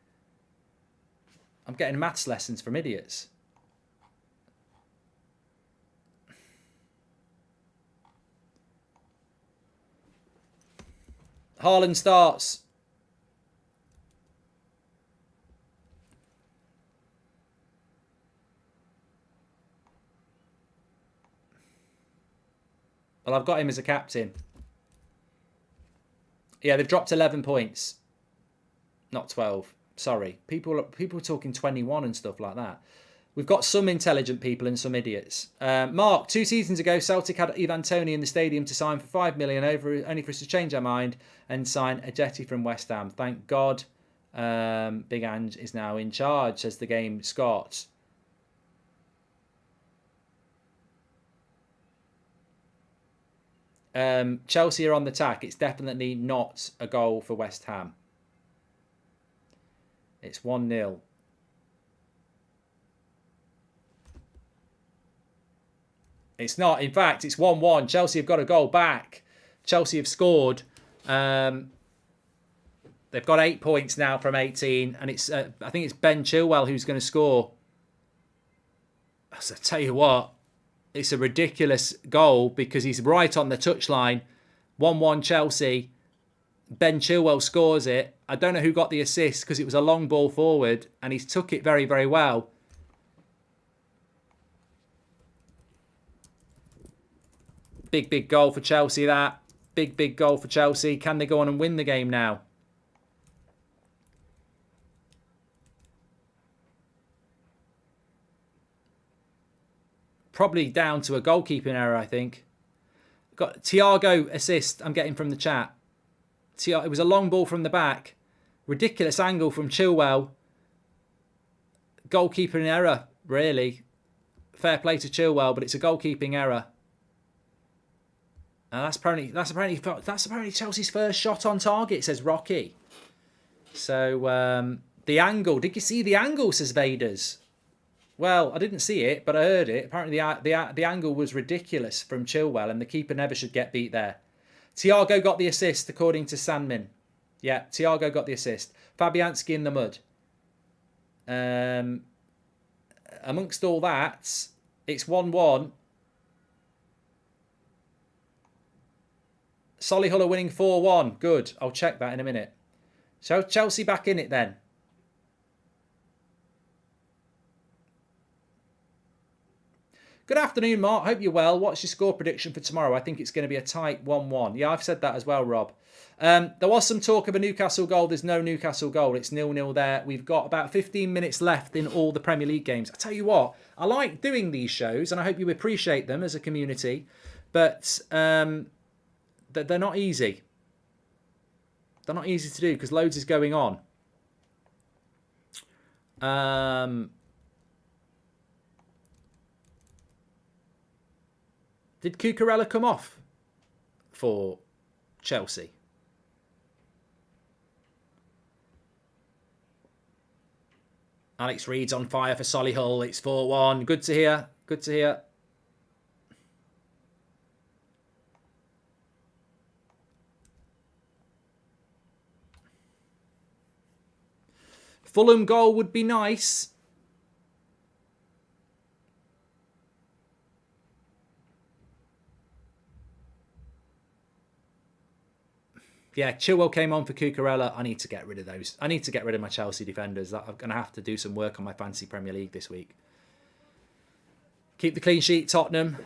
I'm getting maths lessons from idiots. Haaland starts. Well, I've got him as a captain. Yeah, they've dropped 11 points. Not 12. Sorry. People are talking 21 and stuff like that. We've got some intelligent people and some idiots. Mark, 2 seasons ago, Celtic had Ivan Toney in the stadium to sign for $5 million, only for us to change our mind and sign a jetty from West Ham. Thank God Big Ange is now in charge, says the game Scott. Chelsea are on the attack. It's definitely not a goal for West Ham. It's 1-0. It's not. In fact, it's 1-1. Chelsea have got a goal back. Chelsea have scored. They've got 8 points now from 18. And it's I think it's Ben Chilwell who's going to score. So I tell you what, it's a ridiculous goal because he's right on the touchline. 1-1 Chelsea. Ben Chilwell scores it. I don't know who got the assist because it was a long ball forward. And he's took it very, very well. Big, big goal for Chelsea, that. Big, big goal for Chelsea. Can they go on and win the game now? Probably down to a goalkeeping error, I think. Got Thiago assist I'm getting from the chat. It was a long ball from the back. Ridiculous angle from Chilwell. Goalkeeping error, really. Fair play to Chilwell, but it's a goalkeeping error. That's apparently Chelsea's first shot on target, says Rocky. So the angle, did you see the angle, says Vaders? Well, I didn't see it, but I heard it. Apparently, the angle was ridiculous from Chilwell, and the keeper never should get beat there. Thiago got the assist, according to Sandmin. Yeah, Thiago got the assist. Fabianski in the mud. Amongst all that, it's 1-1. Solihull are winning 4-1. Good. I'll check that in a minute. So Chelsea back in it then. Good afternoon, Mark. Hope you're well. What's your score prediction for tomorrow? I think it's going to be a tight 1-1. Yeah, I've said that as well, Rob. There was some talk of a Newcastle goal. There's no Newcastle goal. It's 0-0 there. We've got about 15 minutes left in all the Premier League games. I tell you what, I like doing these shows, and I hope you appreciate them as a community. But they're not easy. They're not easy to do because loads is going on. Did Cucurella come off for Chelsea? Alex Reed's on fire for Solihull. It's 4-1. Good to hear. Good to hear. Fulham goal would be nice. Yeah, Chilwell came on for Cucurella. I need to get rid of those. I need to get rid of my Chelsea defenders. I'm going to have to do some work on my fancy Premier League this week. Keep the clean sheet, Tottenham.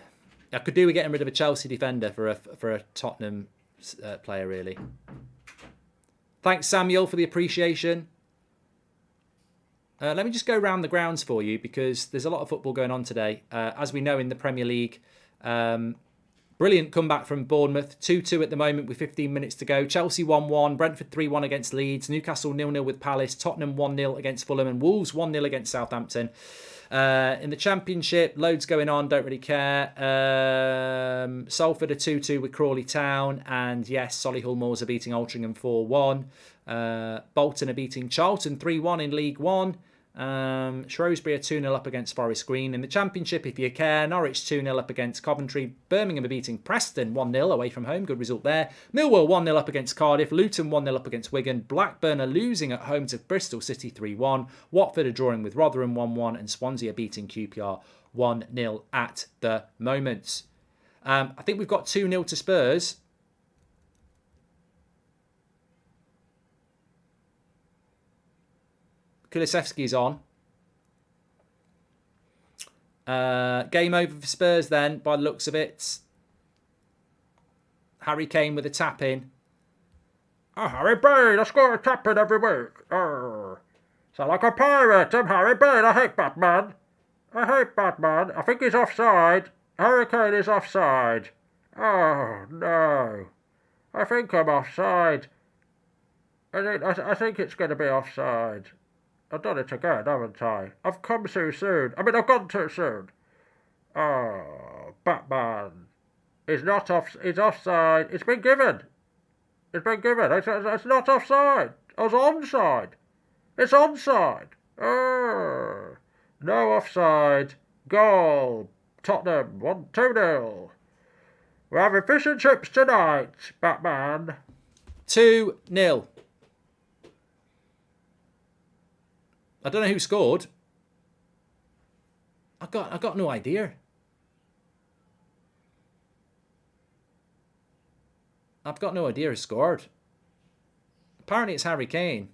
I could do with getting rid of a Chelsea defender for a Tottenham player, really. Thanks, Samuel, for the appreciation. Let me just go around the grounds for you because there's a lot of football going on today. As we know in the Premier League, brilliant comeback from Bournemouth. 2-2 at the moment with 15 minutes to go. Chelsea 1-1. Brentford 3-1 against Leeds. Newcastle 0-0 with Palace. Tottenham 1-0 against Fulham. And Wolves 1-0 against Southampton. In the Championship, loads going on. Don't really care. Salford are 2-2 with Crawley Town. And yes, Solihull Moors are beating Altrincham 4-1. Bolton are beating Charlton 3-1 in League One. Shrewsbury are 2-0 up against Forest Green. In the Championship, if you care, Norwich 2-0 up against Coventry. Birmingham are beating Preston 1-0 away from home. Good result there. Millwall 1-0 up against Cardiff. Luton 1-0 up against Wigan. Blackburn are losing at home to Bristol City 3-1. Watford are drawing with Rotherham 1-1. And Swansea are beating QPR 1-0 at the moment. I think we've got 2-0 to Spurs. Kulusevski's on. Game over for Spurs then, by the looks of it. Harry Kane with a tap in. Oh, Harry Kane, I score a tap in every week. Oh, sound like a pirate. I'm Harry Kane. I hate Batman. I think he's offside. Harry Kane is offside. Oh, no. I think I'm offside. I think it's going to be offside. I've done it again, haven't I? I've come too soon. I've gone too soon. Oh, Batman. He's not off. He's offside. It's been given. It's not offside. I was onside. It's onside. Oh, no offside. Goal. Tottenham 2-0. We're having fish and chips tonight, Batman. 2-0. I don't know who scored. I got no idea. I've got no idea who scored. Apparently it's Harry Kane.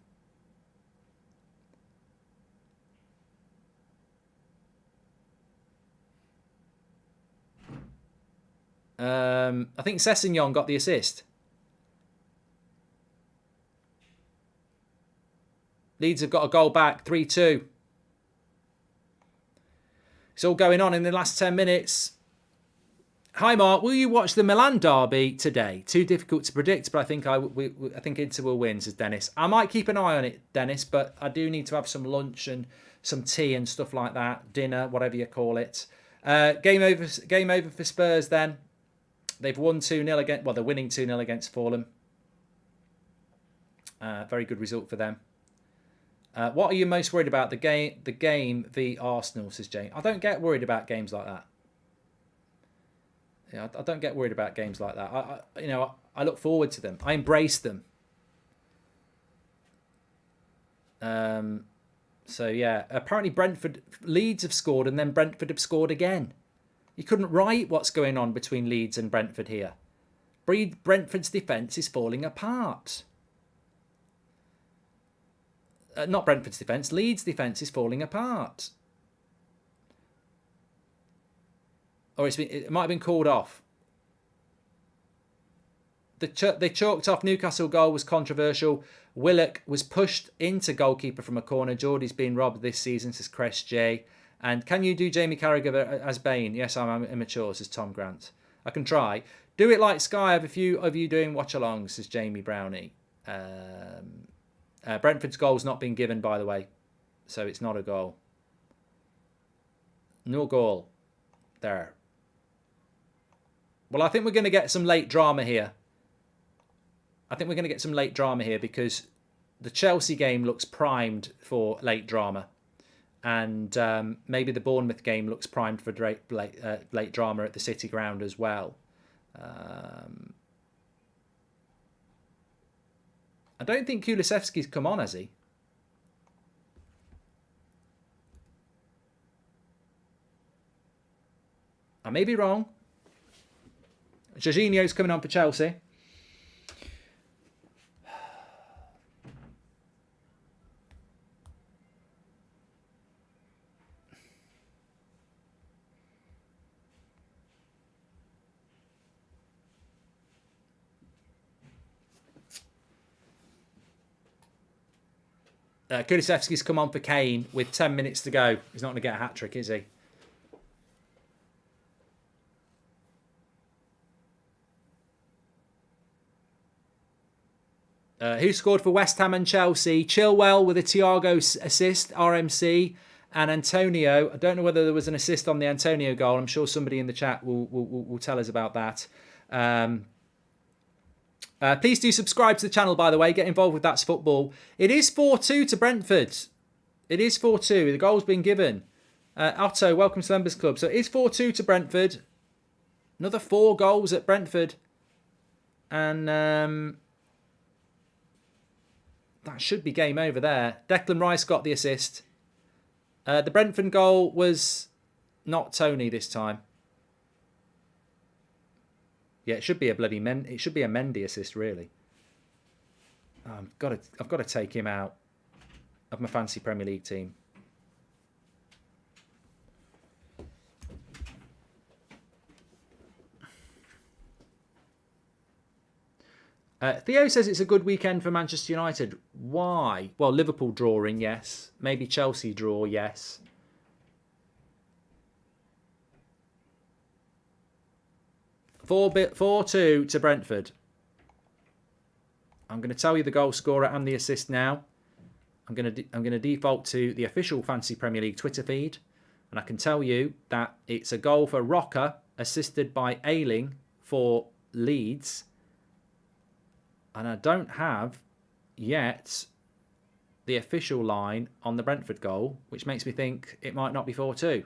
I think Sessegnon got the assist. Leeds have got a goal back, 3-2. It's all going on in the last 10 minutes. Hi, Mark. Will you watch the Milan derby today? Too difficult to predict, but I think I think Inter will win, says Dennis. I might keep an eye on it, Dennis, but I do need to have some lunch and some tea and stuff like that. Dinner, whatever you call it. Game over for Spurs then. They've won 2-0 against... Well, they're winning 2-0 against Fulham. Very good result for them. What are you most worried about? The game v Arsenal, says Jane. I don't get worried about games like that. Yeah, I don't get worried about games like that. I look forward to them. I embrace them. So yeah, apparently Leeds have scored and then Brentford have scored again. You couldn't write what's going on between Leeds and Brentford here. Brentford's defence is falling apart. Not Brentford's defence. Leeds' defence is falling apart. Or it might have been called off. They chalked off Newcastle goal was controversial. Willock was pushed into goalkeeper from a corner. Geordie's been robbed this season, says Crest J. And can you do Jamie Carragher as Bane? Yes, I'm immature, says Tom Grant. I can try. Do it like Sky. I have a few of you doing watch-alongs, says Jamie Brownie. Brentford's goal's not been given, by the way. So it's not a goal. No goal. There. Well, I think we're going to get some late drama here. Because the Chelsea game looks primed for late drama. And maybe the Bournemouth game looks primed for late drama at the City ground as well. I don't think Kulusevski's come on, has he? I may be wrong. Jorginho's coming on for Chelsea. Kulusevski's come on for Kane with 10 minutes to go. He's not going to get a hat-trick, is he? Who scored for West Ham and Chelsea? Chilwell with a Thiago assist, RMC, and Antonio. I don't know whether there was an assist on the Antonio goal. I'm sure somebody in the chat will tell us about that. Please do subscribe to the channel, by the way. Get involved with That's Football. It is 4-2 to Brentford. It is 4-2. The goal's been given. Otto, welcome to Members Club. So it is 4-2 to Brentford. Another 4 goals at Brentford. And that should be game over there. Declan Rice got the assist. The Brentford goal was not Toney this time. Yeah, it should be a it should be a Mendy assist, really. I've got to take him out of my fancy Premier League team. Theo says it's a good weekend for Manchester United. Why? Well, Liverpool drawing, yes. Maybe Chelsea draw, yes. 4-2 to Brentford. I'm going to tell you the goal scorer and the assist now. I'm going to default to the official Fantasy Premier League Twitter feed, and I can tell you that it's a goal for Rocker, assisted by Ayling for Leeds. And I don't have yet the official line on the Brentford goal, which makes me think it might not be 4-2.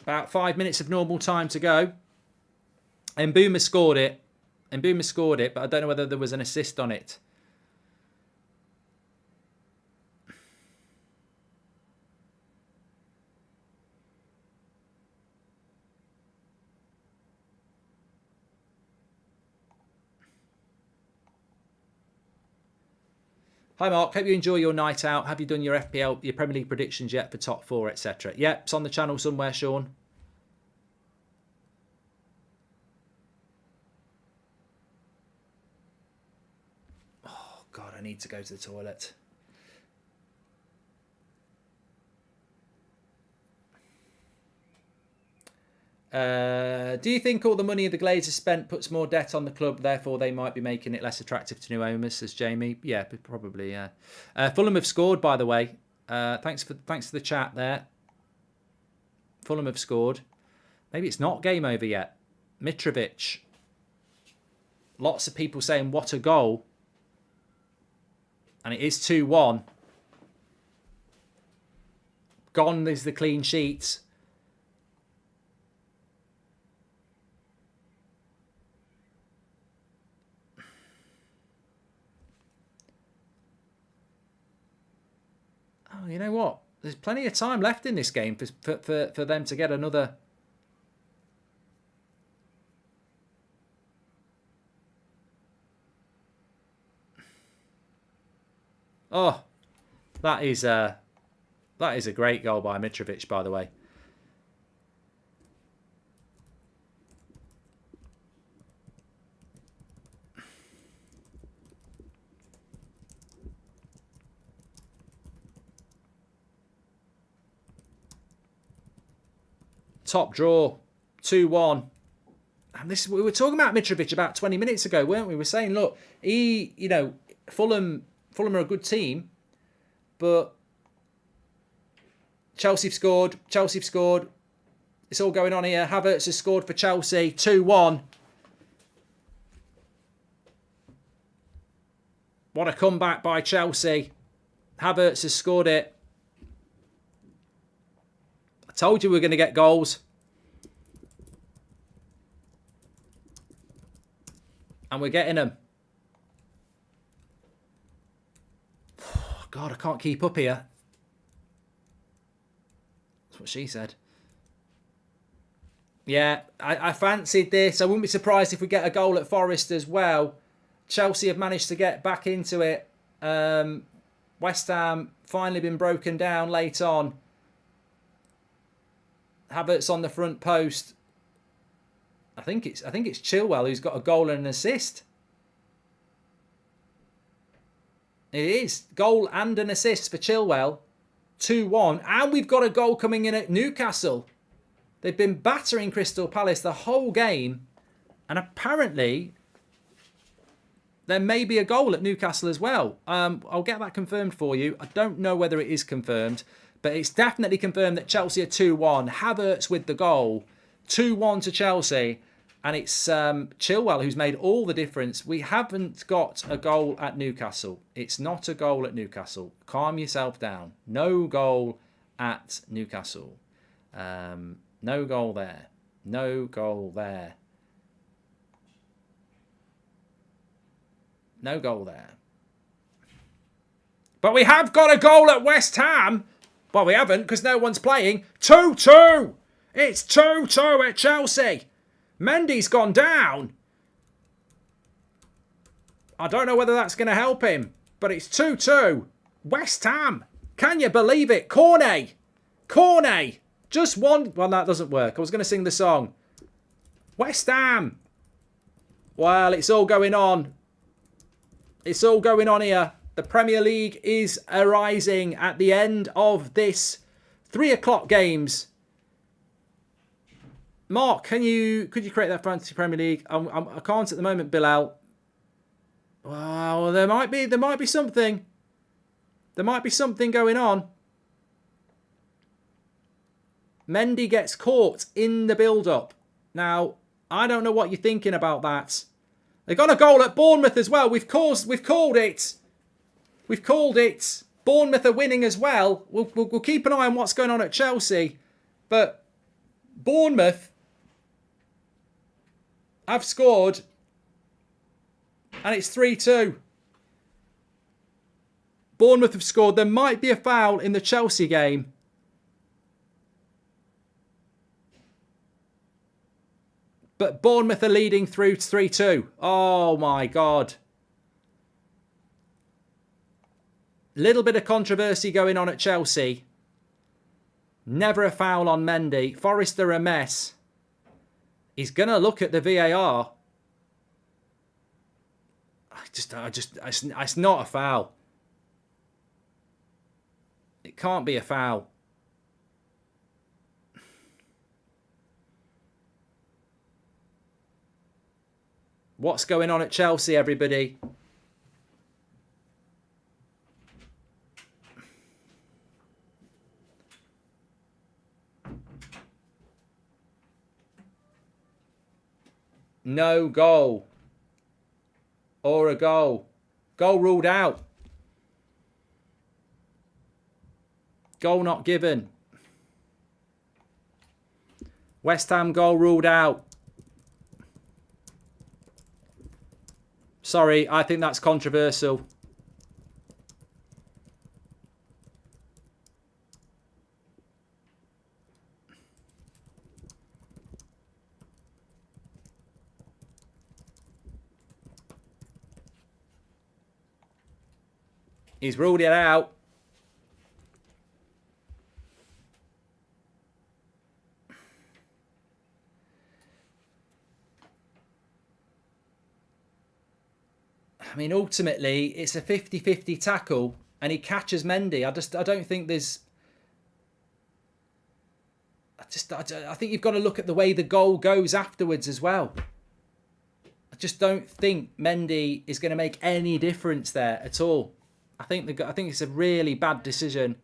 About 5 minutes of normal time to go. And Boomer scored it. But I don't know whether there was an assist on it. Hi Mark, hope you enjoy your night out. Have you done your FPL, your Premier League predictions yet for top 4, etc.? Yep, it's on the channel somewhere, Sean. Oh God, I need to go to the toilet. Do you think all the money the Glazers spent puts more debt on the club, therefore they might be making it less attractive to new owners, says Jamie? Yeah, probably, yeah. Fulham have scored, by the way. Thanks for the chat there. Fulham have scored. Maybe it's not game over yet. Mitrovic. Lots of people saying, what a goal. And it is 2-1. Gone is the clean sheet. Oh, you know what? There's plenty of time left in this game for them to get another. Oh, that is a great goal by Mitrovic, by the way. Top draw, 2-1. And we were talking about Mitrovic about 20 minutes ago, weren't we? We were saying, look, Fulham are a good team, but Chelsea have scored. It's all going on here. Havertz has scored for Chelsea, 2-1. What a comeback by Chelsea. Havertz has scored it. I told you we were going to get goals. And we're getting them. God, I can't keep up here. That's what she said. Yeah, I fancied this. I wouldn't be surprised if we get a goal at Forest as well. Chelsea have managed to get back into it. West Ham finally been broken down late on. Havertz on the front post. I think it's Chilwell who's got a goal and an assist. It is. Goal and an assist for Chilwell. 2-1. And we've got a goal coming in at Newcastle. They've been battering Crystal Palace the whole game. And apparently, there may be a goal at Newcastle as well. I'll get that confirmed for you. I don't know whether it is confirmed. But it's definitely confirmed that Chelsea are 2-1. Havertz with the goal. 2-1 to Chelsea. And it's Chilwell who's made all the difference. We haven't got a goal at Newcastle. It's not a goal at Newcastle. Calm yourself down. No goal at Newcastle. No goal there. No goal there. No goal there. But we have got a goal at West Ham. Well, we haven't because no one's playing. 2-2. It's 2-2 at Chelsea. Mendy's gone down. I don't know whether that's going to help him, but it's 2-2. West Ham. Can you believe it? Cornet. Just one. Well, that doesn't work. I was going to sing the song. West Ham. Well, it's all going on. It's all going on here. The Premier League is arising at the end of this 3 o'clock games. Mark, could you create that fantasy Premier League? I can't at the moment, Bilal. Well, there might be something. There might be something going on. Mendy gets caught in the build-up. Now, I don't know what you're thinking about that. They got a goal at Bournemouth as well. We've called it. We've called it. Bournemouth are winning as well. We'll keep an eye on what's going on at Chelsea. But Bournemouth have scored. And it's 3-2. Bournemouth have scored. There might be a foul in the Chelsea game. But Bournemouth are leading through 3-2. Oh my God. Little bit of controversy going on at Chelsea. Never a foul on Mendy. Forest are a mess. He's going to look at the VAR. It's not a foul. It can't be a foul. What's going on at Chelsea, everybody? No goal. Or a goal. Goal ruled out. Goal not given. West Ham goal ruled out. Sorry, I think that's controversial. He's ruled it out. I mean, ultimately, it's a 50-50 tackle, and he catches Mendy. I don't think there's... I think you've got to look at the way the goal goes afterwards as well. I just don't think Mendy is going to make any difference there at all. I think it's a really bad decision,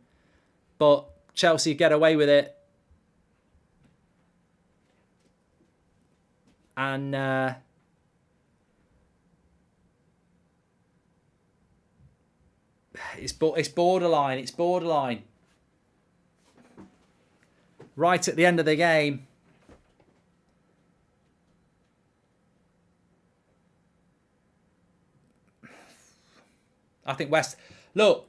but Chelsea get away with it, and it's borderline. It's borderline. Right at the end of the game. I think West... Look.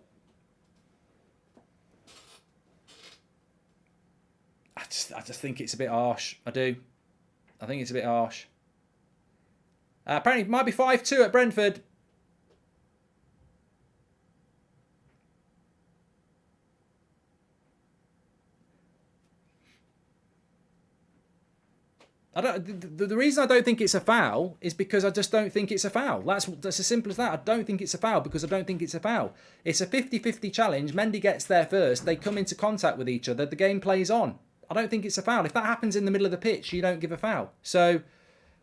I just think it's a bit harsh. I do. I think it's a bit harsh. Apparently it might be 5-2 at Brentford. The reason I don't think it's a foul is because I just don't think it's a foul. That's as simple as that. I don't think it's a foul because I don't think it's a foul. It's a 50-50 challenge. Mendy gets there first. They come into contact with each other. The game plays on. I don't think it's a foul. If that happens in the middle of the pitch, you don't give a foul. So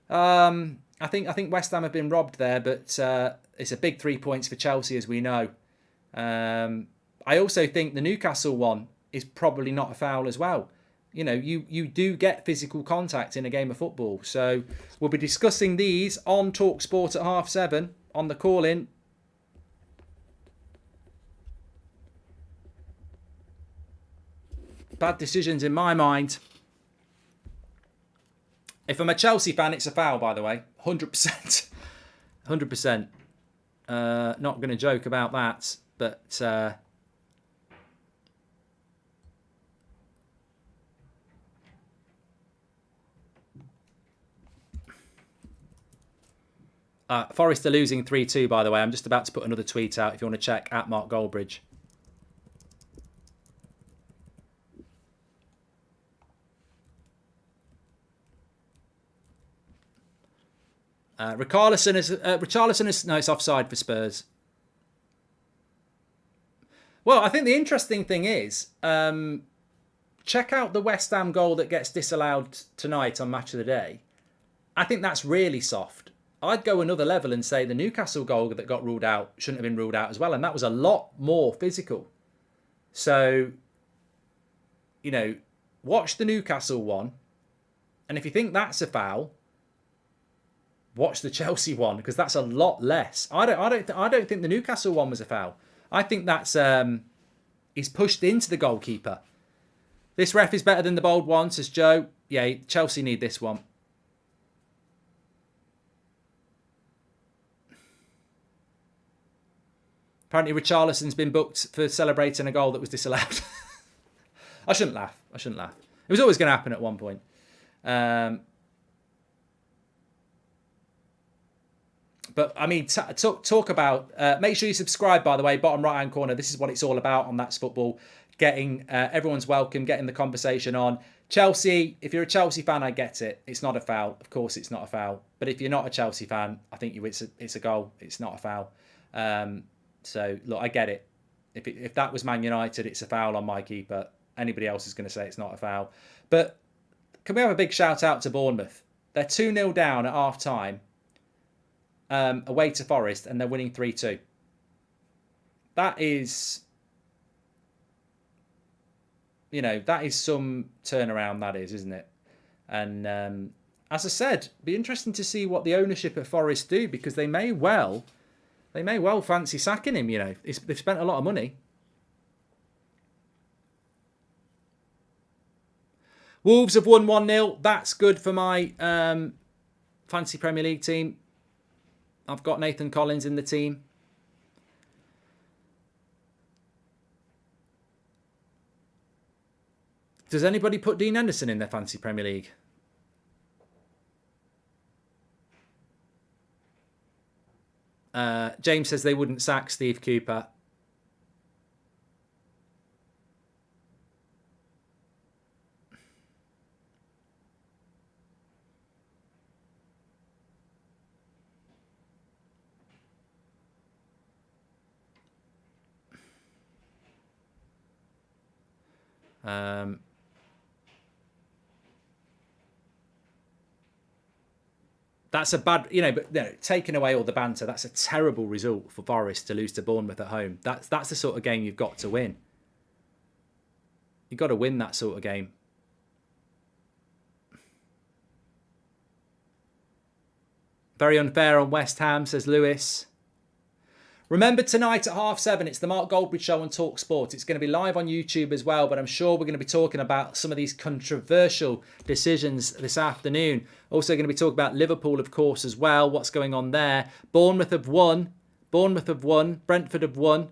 I think West Ham have been robbed there, but it's a big 3 points for Chelsea, as we know. I also think the Newcastle one is probably not a foul as well. You know, you do get physical contact in a game of football. So we'll be discussing these on TalkSport at 7:30 on the call-in. Bad decisions in my mind. If I'm a Chelsea fan, it's a foul, by the way. 100%. 100%. Not going to joke about that, but... Forest are losing 3-2, by the way. I'm just about to put another tweet out if you want to check at Mark Goldbridge. Richarlison is... No, it's offside for Spurs. Well, I think the interesting thing is, check out the West Ham goal that gets disallowed tonight on Match of the Day. I think that's really soft. I'd go another level and say the Newcastle goal that got ruled out shouldn't have been ruled out as well. And that was a lot more physical. So, you know, watch the Newcastle one. And if you think that's a foul, watch the Chelsea one, because that's a lot less. I don't think the Newcastle one was a foul. I think that's he's pushed into the goalkeeper. This ref is better than the bold one, says Joe. Yeah, Chelsea need this one. Apparently Richarlison's been booked for celebrating a goal that was disallowed. I shouldn't laugh. It was always going to happen at one point. But, I mean, talk about... make sure you subscribe, by the way, bottom right-hand corner. This is what it's all about on That's Football. Getting everyone's welcome, getting the conversation on. Chelsea, if you're a Chelsea fan, I get it. It's not a foul. Of course it's not a foul. But if you're not a Chelsea fan, I think it's a goal. It's not a foul. So, look, I get it. If that was Man United, it's a foul on my keeper. Anybody else is going to say it's not a foul. But can we have a big shout-out to Bournemouth? They're 2-0 down at half-time. away to Forest, and they're winning 3-2. That is, that is some turnaround, that is, isn't it? And as I said, be interesting to see what the ownership at Forest do, because they may well fancy sacking him. They've spent a lot of money. Wolves have won 1-0. That's good for my fancy Premier League team. I've got Nathan Collins in the team. Does anybody put Dean Henderson in their fancy Premier League? James says they wouldn't sack Steve Cooper. That's a bad, but taking away all the banter, that's a terrible result for Forest to lose to Bournemouth at home. That's the sort of game you've got to win. You've got to win that sort of game. Very unfair on West Ham, says Lewis. Remember tonight at 7:30, it's the Mark Goldbridge Show on Talk Sport. It's going to be live on YouTube as well, but I'm sure we're going to be talking about some of these controversial decisions this afternoon. Also going to be talking about Liverpool, of course, as well. What's going on there? Bournemouth have won. Brentford have won.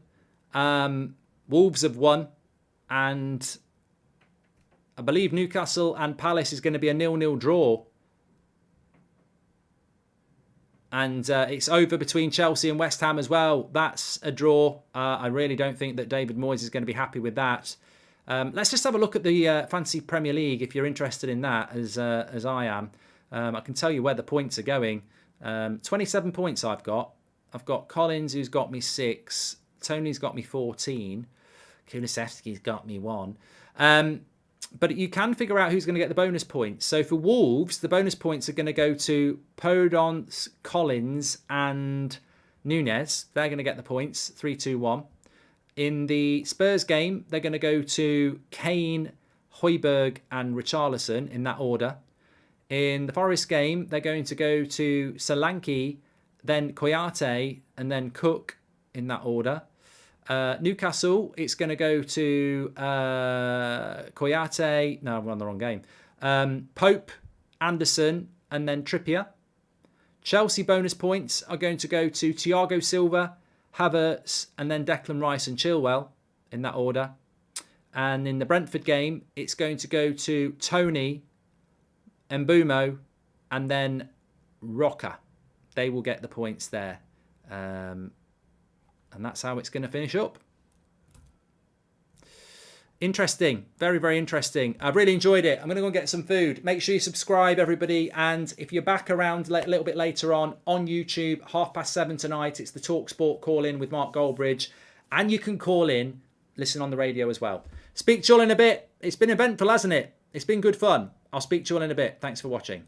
Wolves have won. And I believe Newcastle and Palace is going to be a 0-0 draw. And it's over between Chelsea and West Ham as well. That's a draw. I really don't think that David Moyes is going to be happy with that. Let's just have a look at the Fancy Premier League if you're interested in that, as I am. I can tell you where the points are going. 27 points I've got. I've got Collins, who's got me 6. Toney's got me 14. Kulusevski's got me 1. But you can figure out who's going to get the bonus points. So for Wolves, the bonus points are going to go to Podence, Collins and Nunez. They're going to get the points, 3, 2, 1. In the Spurs game, they're going to go to Kane, Højbjerg and Richarlison in that order. In the Forest game, they're going to go to Solanke, then Kouyate and then Cook in that order. Newcastle, it's going to go to Kouyate. No, I'm on the wrong game. Pope, Anderson, and then Trippier. Chelsea bonus points are going to go to Thiago Silva, Havertz, and then Declan Rice and Chilwell in that order. And in the Brentford game, it's going to go to Toney, Mbumo, and then Roca. They will get the points there. And that's how it's going to finish up. Interesting. Very, very interesting. I've really enjoyed it. I'm going to go and get some food. Make sure you subscribe, everybody. And if you're back around a little bit later on YouTube, 7:30 tonight, it's the TalkSport call-in with Mark Goldbridge. And you can call in, listen on the radio as well. Speak to you all in a bit. It's been eventful, hasn't it? It's been good fun. I'll speak to you all in a bit. Thanks for watching.